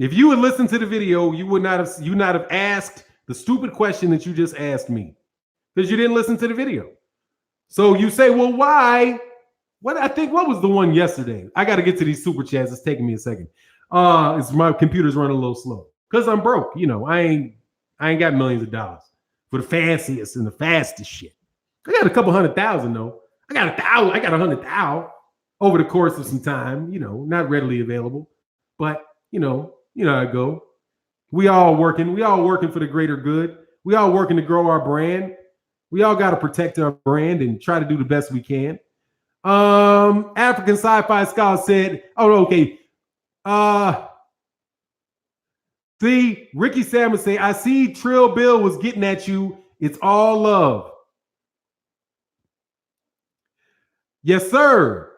If you had listened to the video, you would not have asked the stupid question that you just asked me. Because you didn't listen to the video. So you say, well, why? What was the one yesterday? I got to get to these super chats. It's taking me a second. It's my computer's running a little slow because I'm broke. I ain't got millions of dollars for the fanciest and the fastest shit. I got a couple $100,000 though. I got $100,000 over the course of some time. Not readily available, but you know how it go. We all working for the greater good. We all working to grow our brand. We all got to protect our brand and try to do the best we can. African Sci-Fi Scholar said, oh, okay. See, Ricky Salmon say, I see Trill Bill was getting at you. It's all love. Yes, sir.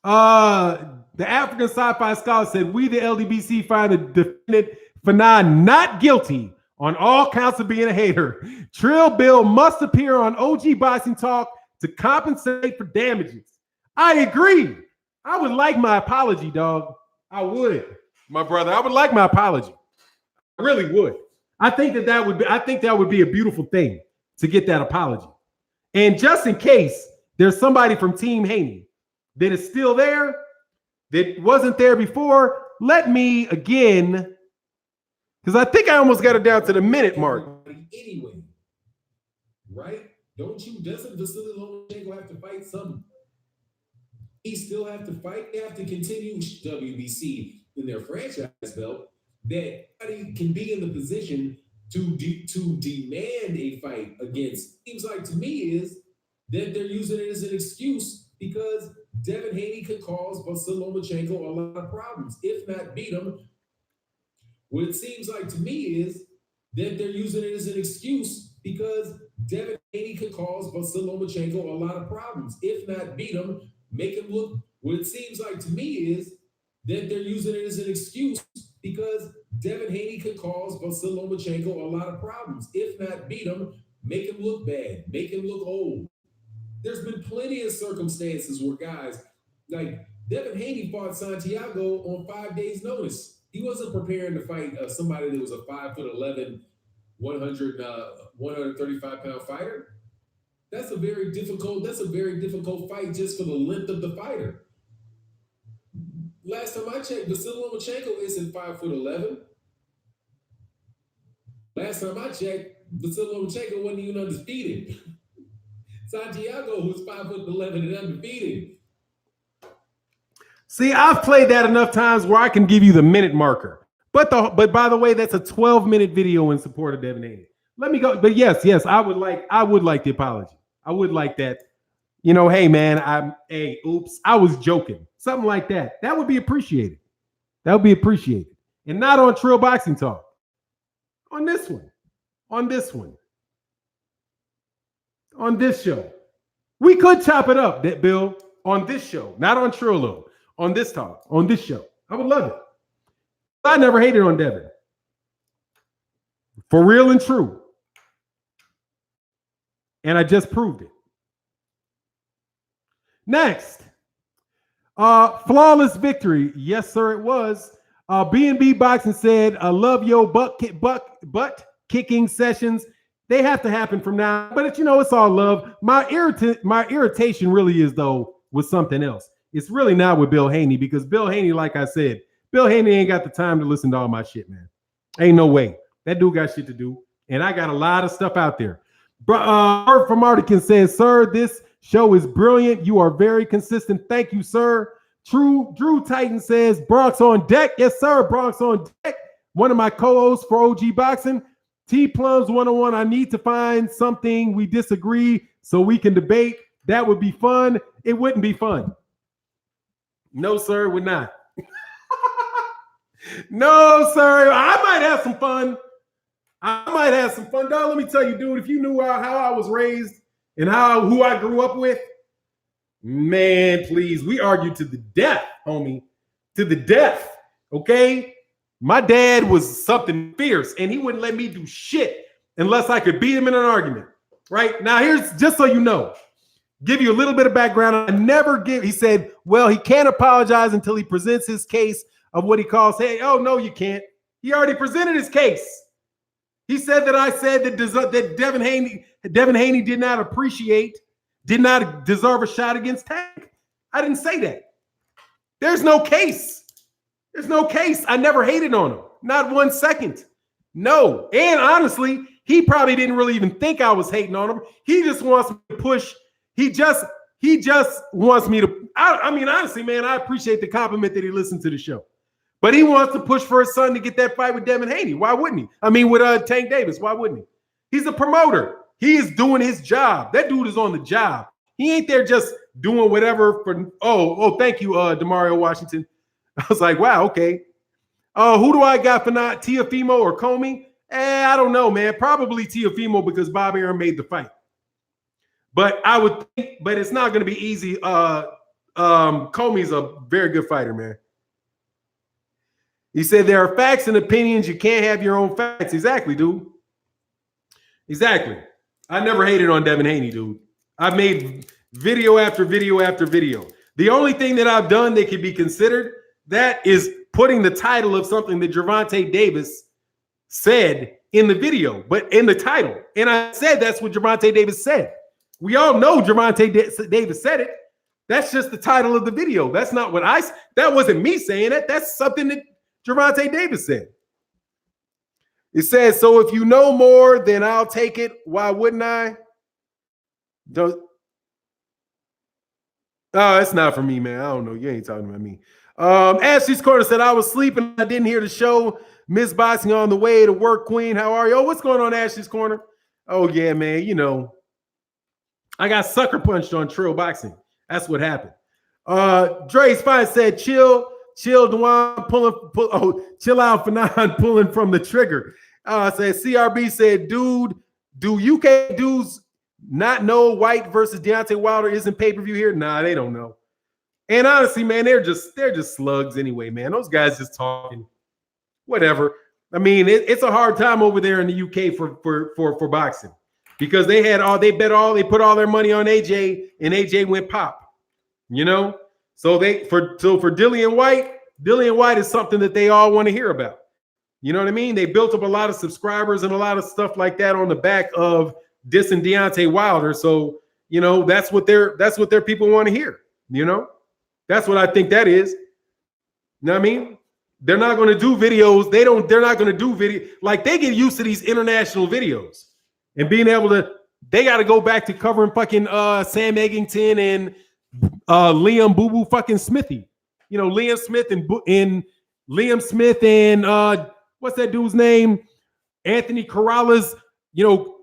The African Sci-Fi Scholar said, we, the LDBC, find the defendant Fannon not guilty on all counts of being a hater. Trill Bill must appear on OG Boxing Talk to compensate for damages. I agree. I would like my apology, dog. I would, my brother. I would like my apology. I really would. I think that would be a beautiful thing to get that apology. And just in case there's somebody from Team Haney that is still there, that wasn't there before, let me again, because I think I almost got it down to the minute mark. Anyway, right? Doesn't Vasily Lomachenko have to fight something? He still have to fight. They have to continue WBC in their franchise belt. That nobody can be in the position to demand a fight against. Seems like to me is that they're using it as an excuse because Devin Haney could cause Vasily Lomachenko a lot of problems, if not beat him. What it seems like to me is that they're using it as an excuse because Devin Haney could cause Vasily Lomachenko a lot of problems, if not beat him. Make him look. What it seems like to me is that they're using it as an excuse because Devin Haney could cause Vasily Lomachenko a lot of problems. If not beat him, make him look bad, make him look old. There's been plenty of circumstances where guys like Devin Haney fought Santiago on 5 days' notice. He wasn't preparing to fight somebody that was a 5'11", 135-pound fighter. That's a very difficult fight just for the length of the fighter. Last time I checked, Vasily Lomachenko isn't 5'11". Last time I checked, Vasily Lomachenko wasn't even undefeated. Santiago was 5'11" and undefeated. See, I've played that enough times where I can give you the minute marker. But by the way, that's a 12-minute video in support of Devin Haney. Let me go. But yes, I would like the apology. I would like that. Hey man, oops, I was joking. Something like that. That would be appreciated. That would be appreciated. And not on Trill Boxing Talk. On this one. On this show. We could chop it up, Bill, on this show. Not on Trillo. On this talk. On this show. I would love it. I never hated on Devin. For real and true. And I just proved it. Next. Flawless victory. Yes, sir, it was. B&B Boxing said, I love your butt kicking sessions. They have to happen from now. But it's all love. My irritation really is, though, with something else. It's really not with Bill Haney, because Bill Haney, like I said, Bill Haney ain't got the time to listen to all my shit, man. Ain't no way. That dude got shit to do. And I got a lot of stuff out there. Art from Artican says, sir, this show is brilliant. You are very consistent. Thank you, sir. Drew Titan says, Bronx on deck. Yes, sir. Bronx on deck. One of my co-hosts for OG Boxing. T Plums 101. I need to find something we disagree so we can debate. That would be fun. It wouldn't be fun. No, sir, it would not. No, sir. I might have some fun. Dog, let me tell you, dude, if you knew how I was raised and who I grew up with, man, please, we argued to the death, homie. To the death, okay? My dad was something fierce, and he wouldn't let me do shit unless I could beat him in an argument, right? Now, here's, just so you know, give you a little bit of background. He said, well, he can't apologize until he presents his case of what he calls, hey, oh, no, you can't. He already presented his case. He said that I said that Devin Haney did not deserve a shot against Tank. I didn't say that. There's no case. I never hated on him. Not 1 second. No. And honestly, he probably didn't really even think I was hating on him. He just wants me to push. He just wants me to. I mean, honestly, man, I appreciate the compliment that he listened to the show. But he wants to push for his son to get that fight with Devin Haney. Why wouldn't he? I mean, with Tank Davis. Why wouldn't he? He's a promoter. He is doing his job. That dude is on the job. He ain't there just doing whatever for. Oh, thank you, Demario Washington. I was like, wow, okay. Who do I got for not Teofimo or Comey? I don't know, man. Probably Teofimo because Bob Arum made the fight. But I would think, but it's not going to be easy. Comey's a very good fighter, man. He said there are facts and opinions. You can't have your own facts. Exactly, dude. Exactly. I never hated on Devin Haney, dude. I've made video after video after video. The only thing that I've done that could be considered, that is putting the title of something that Gervonta Davis said in the video, but in the title. And I said that's what Gervonta Davis said. We all know Gervonta Davis said it. That's just the title of the video. That's not what that wasn't me saying it. That's something that Gervonta Davis said. It says, so if you know more, then I'll take it. Why wouldn't I? It's not for me, man. I don't know. You ain't talking about me. Ashley's Corner said, I was sleeping. I didn't hear the show. Miss Boxing on the way to work, Queen. How are you? Oh, what's going on, Ashley's Corner? Oh, yeah, man. You know, I got sucker punched on Trill Boxing. That's what happened. Dre's Fine said, chill, Dwan, chill out, Fannon, pulling from the trigger. Said CRB said, dude, do UK dudes not know White versus Deontay Wilder isn't pay-per-view here? Nah, they don't know. And honestly, man, they're just slugs anyway, man. Those guys just talking. Whatever. I mean, it's a hard time over there in the UK for boxing because they put all their money on AJ and AJ went pop. You know? So for Dillian White is something that they all want to hear about. You know what I mean? They built up a lot of subscribers and a lot of stuff like that on the back of dissing Deontay Wilder. So, you know, that's what their people want to hear. You know, that's what I think that is. You know what I mean? They're not going to do videos. They're not going to do video. Like they get used to these international videos and being able to, they got to go back to covering fucking Sam Eggington and Liam Boo Boo fucking Smithy. You know, Liam Smith and what's that dude's name? Anthony Corrales, you know,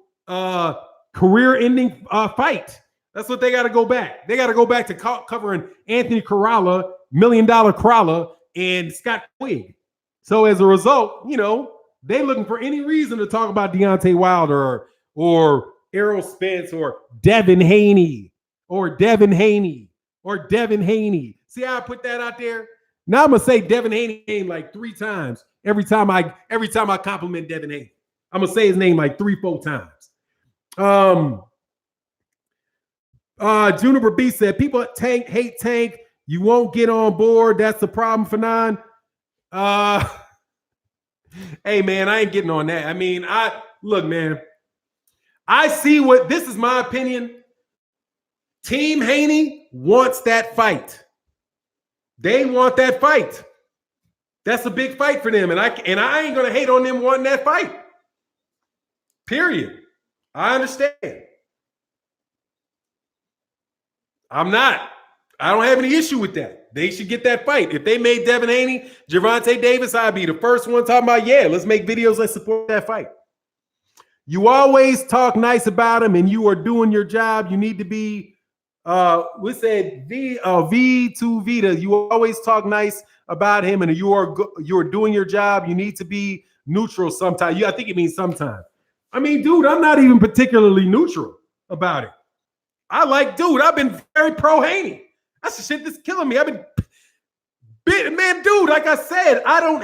career-ending fight. That's what they got to go back. They got to go back to covering Anthony Corrales, $1 Million Corrales, and Scott Quigg. So as a result, you know, they looking for any reason to talk about Deontay Wilder or Errol Spence or Devin Haney. See how I put that out there? Now I'm gonna say Devin Haney name like 3 times every time I compliment Devin Haney. I'm gonna say his name like 3-4 times. Juniper B said, people hate Tank. You won't get on board. That's the problem, Fannon. Hey man, I ain't getting on that. I mean, look, man. I see what this is my opinion. Team Haney wants that fight. They want that fight. That's a big fight for them, and I ain't gonna hate on them wanting that fight. Period. I understand. I'm not. I don't have any issue with that. They should get that fight. If they made Devin Haney, Gervonta Davis, I'd be the first one talking about, yeah, let's make videos, let's support that fight. You always talk nice about him, and you are doing your job. You need to be, we said V to Vita. You always talk nice about him, and you are doing your job. You need to be neutral sometimes. I think it means sometimes. I mean, dude, I'm not even particularly neutral about it. I've been very pro Haney. That's the shit that's killing me. Man, dude, like I said, I don't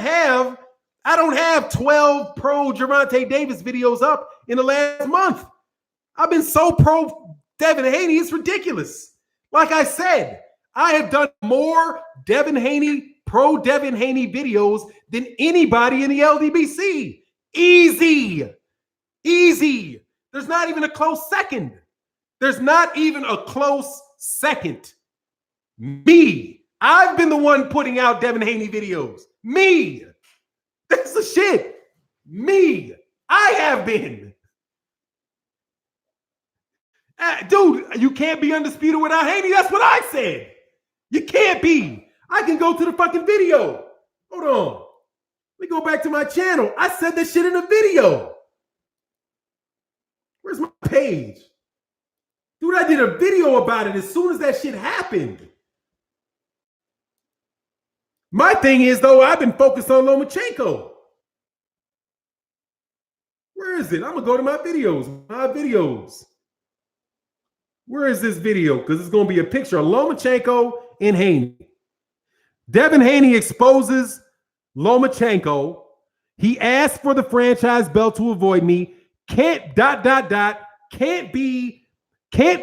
have 12 pro Gervonta Davis videos up in the last month. I've been so pro Devin Haney, it's ridiculous. Like I said, I have done more pro Devin Haney videos than anybody in the LDBC. Easy. There's not even a close second. Me. I've been the one putting out Devin Haney videos. Me. That's the shit. Me. I have been. Dude, you can't be undisputed without Haney. That's what I said. You can't be. I can go to the fucking video. Hold on. Let me go back to my channel. I said that shit in the video. Where's my page? Dude, I did a video about it as soon as that shit happened. My thing is, though, I've been focused on Lomachenko. Where is it? I'm going to go to my videos. Where is this video? Because it's going to be a picture of Lomachenko and Haney. Devin Haney exposes Lomachenko. He asked for the franchise belt to avoid me. Can't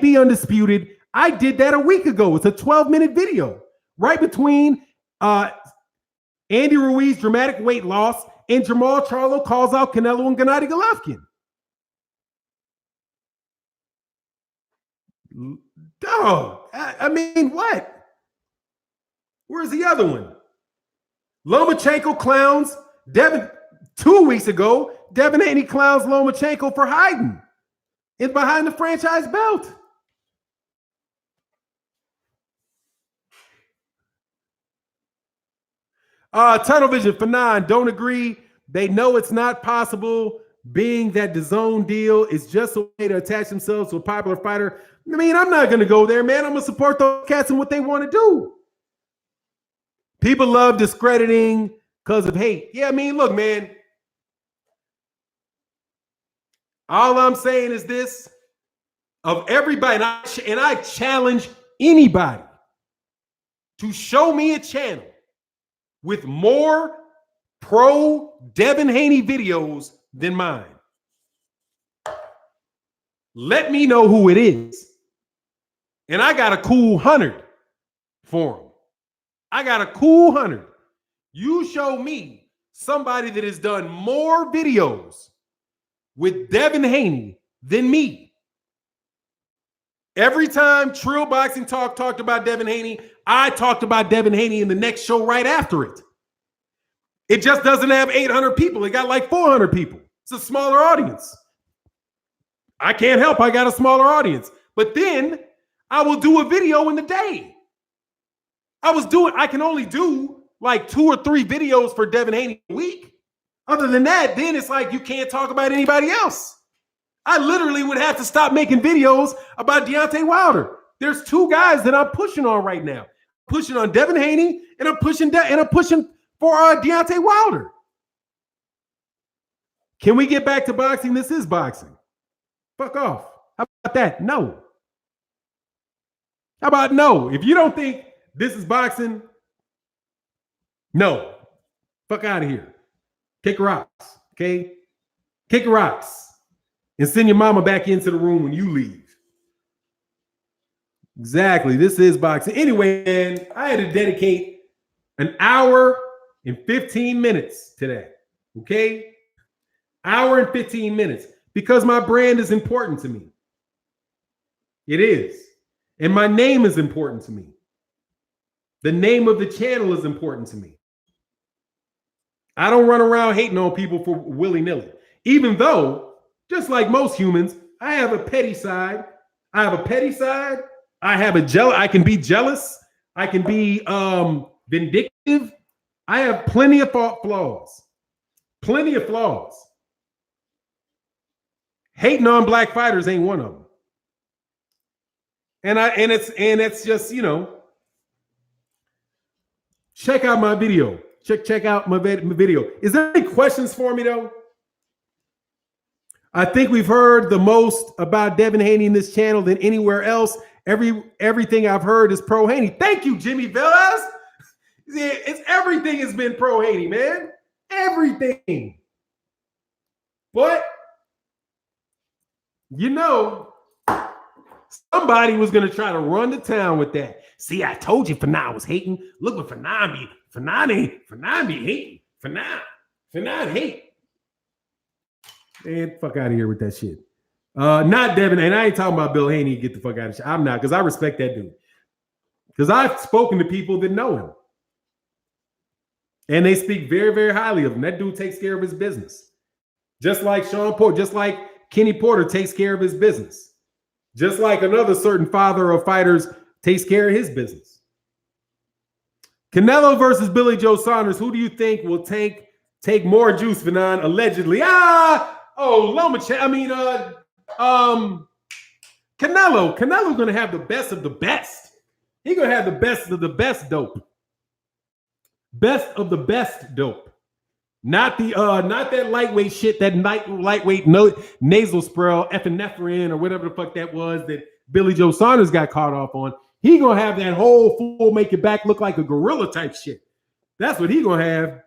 be undisputed. I did that a week ago. It's a 12-minute video right between Andy Ruiz dramatic weight loss and Jamal Charlo calls out Canelo and Gennady Golovkin. Dog, I mean, what? Where's the other one? Lomachenko clowns Devin 2 weeks ago. Devin Haney clowns Lomachenko for hiding and behind the franchise belt. Tunnel Vision for 9, don't agree. They know it's not possible, being that the zone deal is just a way to attach themselves to a popular fighter. I mean, I'm not going to go there, man. I'm going to support those cats and what they want to do. People love discrediting because of hate. Yeah, I mean, look, man. All I'm saying is this. Of everybody, and I challenge anybody to show me a channel with more pro Devin Haney videos than mine. Let me know who it is. And I got a cool 100 for them. I got a cool 100. You show me somebody that has done more videos with Devin Haney than me. Every time Trill Boxing Talk talked about Devin Haney, I talked about Devin Haney in the next show right after it. It just doesn't have 800 people. It got like 400 people. It's a smaller audience. I can't help. I got a smaller audience. But then I will do a video in the day. I can only do like 2 or 3 videos for Devin Haney a week. Other than that, then it's like you can't talk about anybody else. I literally would have to stop making videos about Deontay Wilder. There's 2 guys that I'm pushing on right now. I'm pushing on Devin Haney, and I'm pushing for Deontay Wilder. Can we get back to boxing? This is boxing. Fuck off. How about that? No. How about no? If you don't think this is boxing, no. Fuck out of here. Kick rocks, okay? Kick rocks and send your mama back into the room when you leave. Exactly. This is boxing. Anyway, man, I had to dedicate an hour and 15 minutes today. Okay? Hour and 15 minutes because my brand is important to me. It is. And my name is important to me. The name of the channel is important to me. I don't run around hating on people for willy-nilly. Even though, just like most humans, I have a petty side. I have a petty side. I can be jealous. I can be vindictive. I have plenty of flaws. Plenty of flaws. Hating on black fighters ain't one of them. And it's just, you know, check out my video. Check out my video. Is there any questions for me though? I think we've heard the most about Devin Haney in this channel than anywhere else. Everything I've heard is pro Haney. Thank you, Jimmy Velez. It's everything has been pro Haney, man. Everything. But you know, somebody was gonna try to run to town with that. See, I told you Fannon was hating. Look what Fannon be. Fannon be hating. Fannon hate. Man, fuck out of here with that shit. Not Devin, and I ain't talking about Bill Haney. Get the fuck out of shit. I'm not, because I respect that dude. Because I've spoken to people that know him. And they speak very, very highly of him. That dude takes care of his business. Just like Sean Porter, just like Kenny Porter takes care of his business. Just like another certain father of fighters takes care of his business. Canelo versus Billy Joe Saunders. Who do you think will take more juice, Fannon? Allegedly. Loma. Canelo's gonna have the best of the best. He's gonna have the best of the best dope. Best of the best dope. Not that lightweight shit, that lightweight nasal spray, epinephrine, or whatever the fuck that was that Billy Joe Saunders got caught off on. He gonna have that whole full make it back look like a gorilla type shit. That's what he gonna have.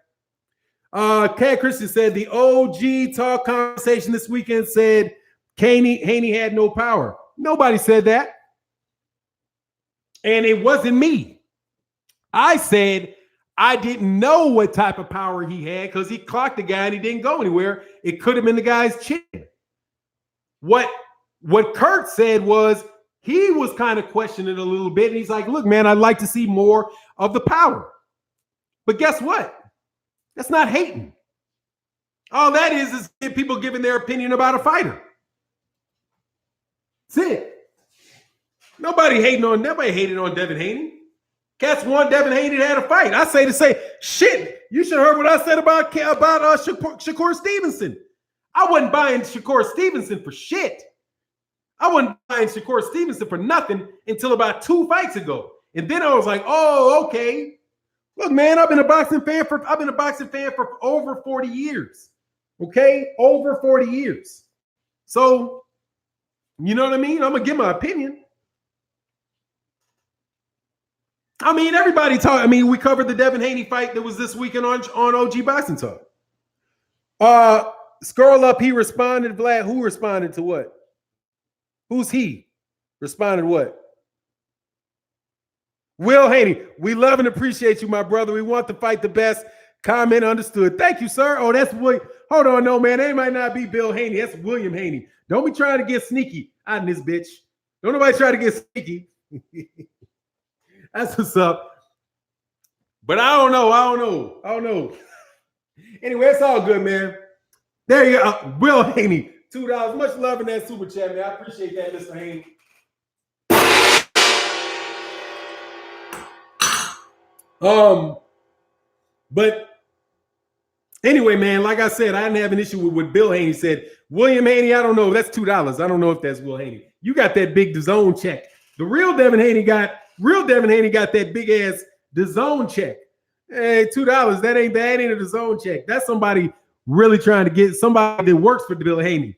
Kat Christian said the OG talk conversation this weekend said Haney had no power. Nobody said that. And it wasn't me. I said I didn't know what type of power he had because he clocked the guy and he didn't go anywhere. It could have been the guy's chin. What Kurt said was he was kind of questioning a little bit. And he's like, look, man, I'd like to see more of the power. But guess what? That's not hating. All that is people giving their opinion about a fighter. That's it. Nobody hated on Devin Haney. Cats want Devin Haney to have a fight. I say shit. You should have heard what I said about Shakur Stevenson. I wasn't buying Shakur Stevenson for shit. I wasn't buying Shakur Stevenson for nothing until about 2 fights ago. And then I was like, oh, okay. Look, man, I've been a boxing fan for over 40 years. Okay? Over 40 years. So, you know what I mean? I'm gonna give my opinion. I mean, everybody talk. I mean, we covered the Devin Haney fight that was this weekend on OG Boxing Talk. Scroll up, he responded, Vlad. Who responded to what? Who's he? Responded what? Will Haney, we love and appreciate you, my brother. We want to fight the best. Comment understood. Thank you, sir. Oh, that's William. Hold on, no, man. That might not be Bill Haney. That's William Haney. Don't be trying to get sneaky out in this bitch. Don't nobody try to get sneaky. That's what's up. But I don't know. Anyway, it's all good, man. There you go. Will Haney, $2. Much love in that super chat, man. I appreciate that, Mr. Haney. But anyway, man, like I said, I didn't have an issue with what Bill Haney said. William Haney, I don't know. That's $2. I don't know if that's Will Haney. You got that big DAZN check. The real Devin Haney got that big ass DAZN check. Hey, $2. That ain't bad. Ain't a DAZN check. That's somebody really trying to get somebody that works for Bill Haney.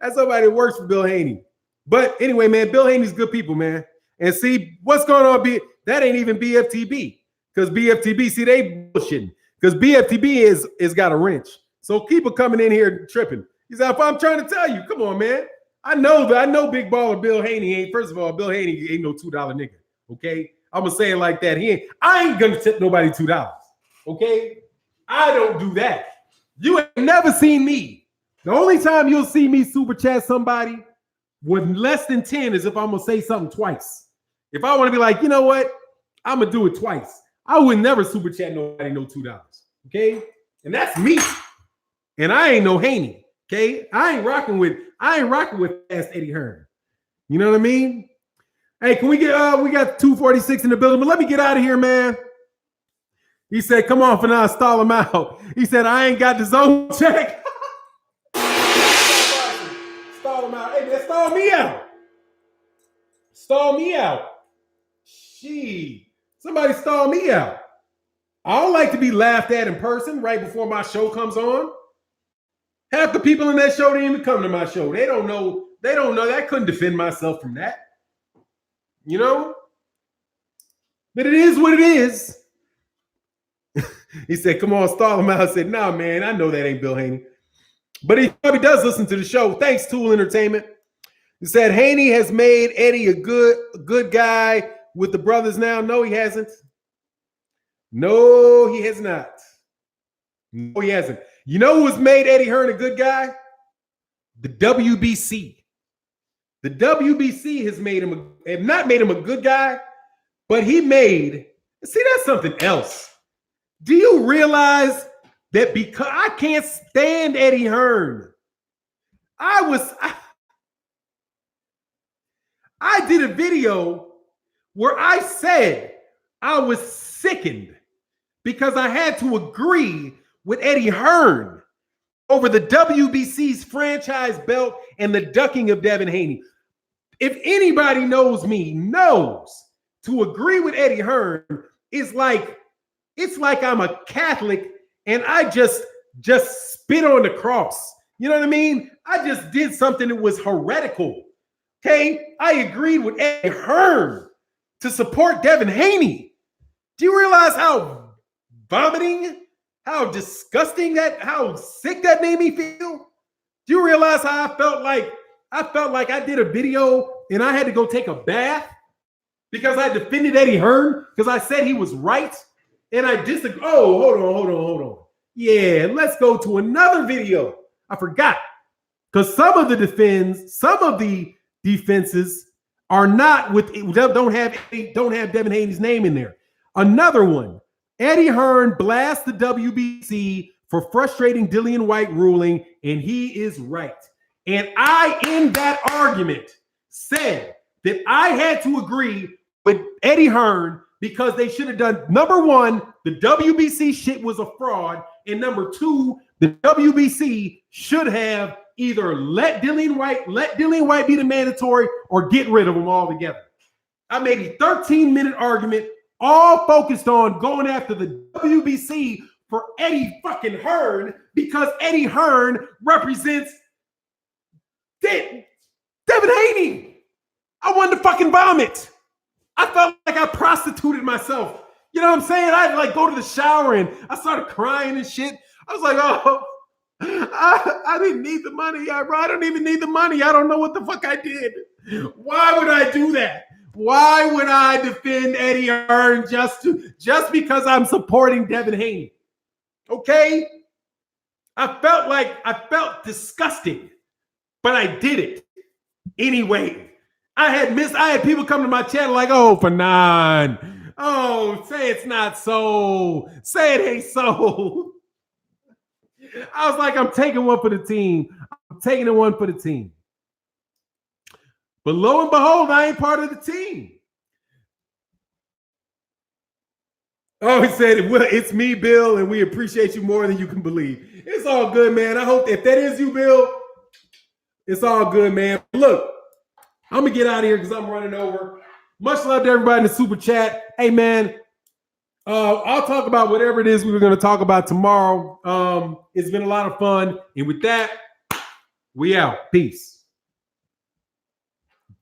That's somebody that works for Bill Haney. But anyway, man, Bill Haney's good people, man. And see what's going on. That ain't even BFTB because BFTB, see, they bullshitting because BFTB is got a wrench. So keep it coming in here tripping. He said, I'm trying to tell you, come on, man. I know big baller Bill Haney ain't. First of all, Bill Haney ain't no $2 nigga. Okay, I'm gonna say it like that. I ain't gonna tip nobody $2. Okay, I don't do that. You ain't never seen me. The only time you'll see me super chat somebody with less than 10 is if I'm gonna say something twice. If I want to be like, you know what, I'm gonna do it twice. I would never super chat nobody no $2. Okay, and that's me. And I ain't no Haney. Okay, I ain't rocking with Fast Eddie Hearn. You know what I mean? Hey, can we get we got 246 in the building, but let me get out of here, man. He said, come on, Fannon, stall him out. He said, I ain't got the zone check. Stall him out. Hey, man, stall me out. Stall me out. Shit. Somebody stall me out. I don't like to be laughed at in person right before my show comes on. Half the people in that show didn't even come to my show. They don't know. I couldn't defend myself from that. You know? But it is what it is. He said, come on, stall him out. I said, nah, man, I know that ain't Bill Haney. But he probably does listen to the show. Thanks, Tool Entertainment. He said, Haney has made Eddie a good guy with the brothers now. No, he hasn't. No, he has not. No, he hasn't. You know who's made Eddie Hearn a good guy? The WBC. The WBC has not made him a good guy, but that's something else. Do you realize that because I can't stand Eddie Hearn, I did a video where I said I was sickened because I had to agree with Eddie Hearn over the WBC's franchise belt and the ducking of Devin Haney. If anybody knows me, knows to agree with Eddie Hearn is like, it's like I'm a Catholic and I just spit on the cross. You know what I mean? I just did something that was heretical. Okay? I agreed with Eddie Hearn to support Devin Haney. Do you realize how vomiting, how disgusting how sick that made me feel? Do you realize how I felt like I did a video and I had to go take a bath because I defended Eddie Hearn because I said he was right and I disagree. Oh, hold on. Yeah, let's go to another video. I forgot because some of the defenses are not don't have Devin Haney's name in there. Another one. Eddie Hearn blasts the WBC for frustrating Dillian White ruling, and he is right. And I, in that argument, said that I had to agree with Eddie Hearn because they should have done, number one, the WBC shit was a fraud, and number two, the WBC should have either let Dillian White be the mandatory or get rid of him altogether. I made a 13-minute argument all focused on going after the WBC for Eddie fucking Hearn because Eddie Hearn represents Devin Haney. I wanted to fucking vomit. I felt like I prostituted myself. You know what I'm saying? I'd like go to the shower and I started crying and shit. I was like, oh, I didn't need the money. I don't even need the money. I don't know what the fuck I did. Why would I do that? Why would I defend Eddie Hearn just because I'm supporting Devin Haney? Okay? I felt disgusting, but I did it anyway. I had people come to my channel like, oh, Fannon. Oh, say it's not so. Say it ain't so. I was like, I'm taking one for the team. I'm taking one for the team. But lo and behold, I ain't part of the team. Oh, he said, well, it's me, Bill, and we appreciate you more than you can believe. It's all good, man. I hope if that is you, Bill, it's all good, man. Look, I'm going to get out of here because I'm running over. Much love to everybody in the super chat. Hey, man, I'll talk about whatever it is we were going to talk about tomorrow. It's been a lot of fun. And with that, we out. Peace.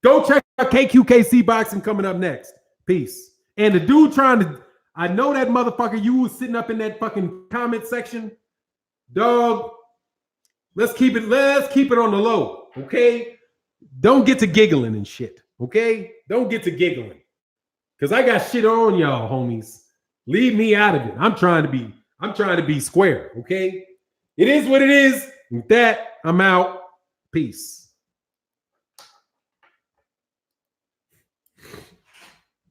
Go check out KQKC Boxing coming up next. Peace. And the dude I know that motherfucker, you was sitting up in that fucking comment section. dog, let's keep it on the low, okay? Don't get to giggling and shit, okay? Don't get to giggling. Because I got shit on y'all, homies. Leave me out of it. I'm trying to be square, okay? It is what it is. With that, I'm out. Peace.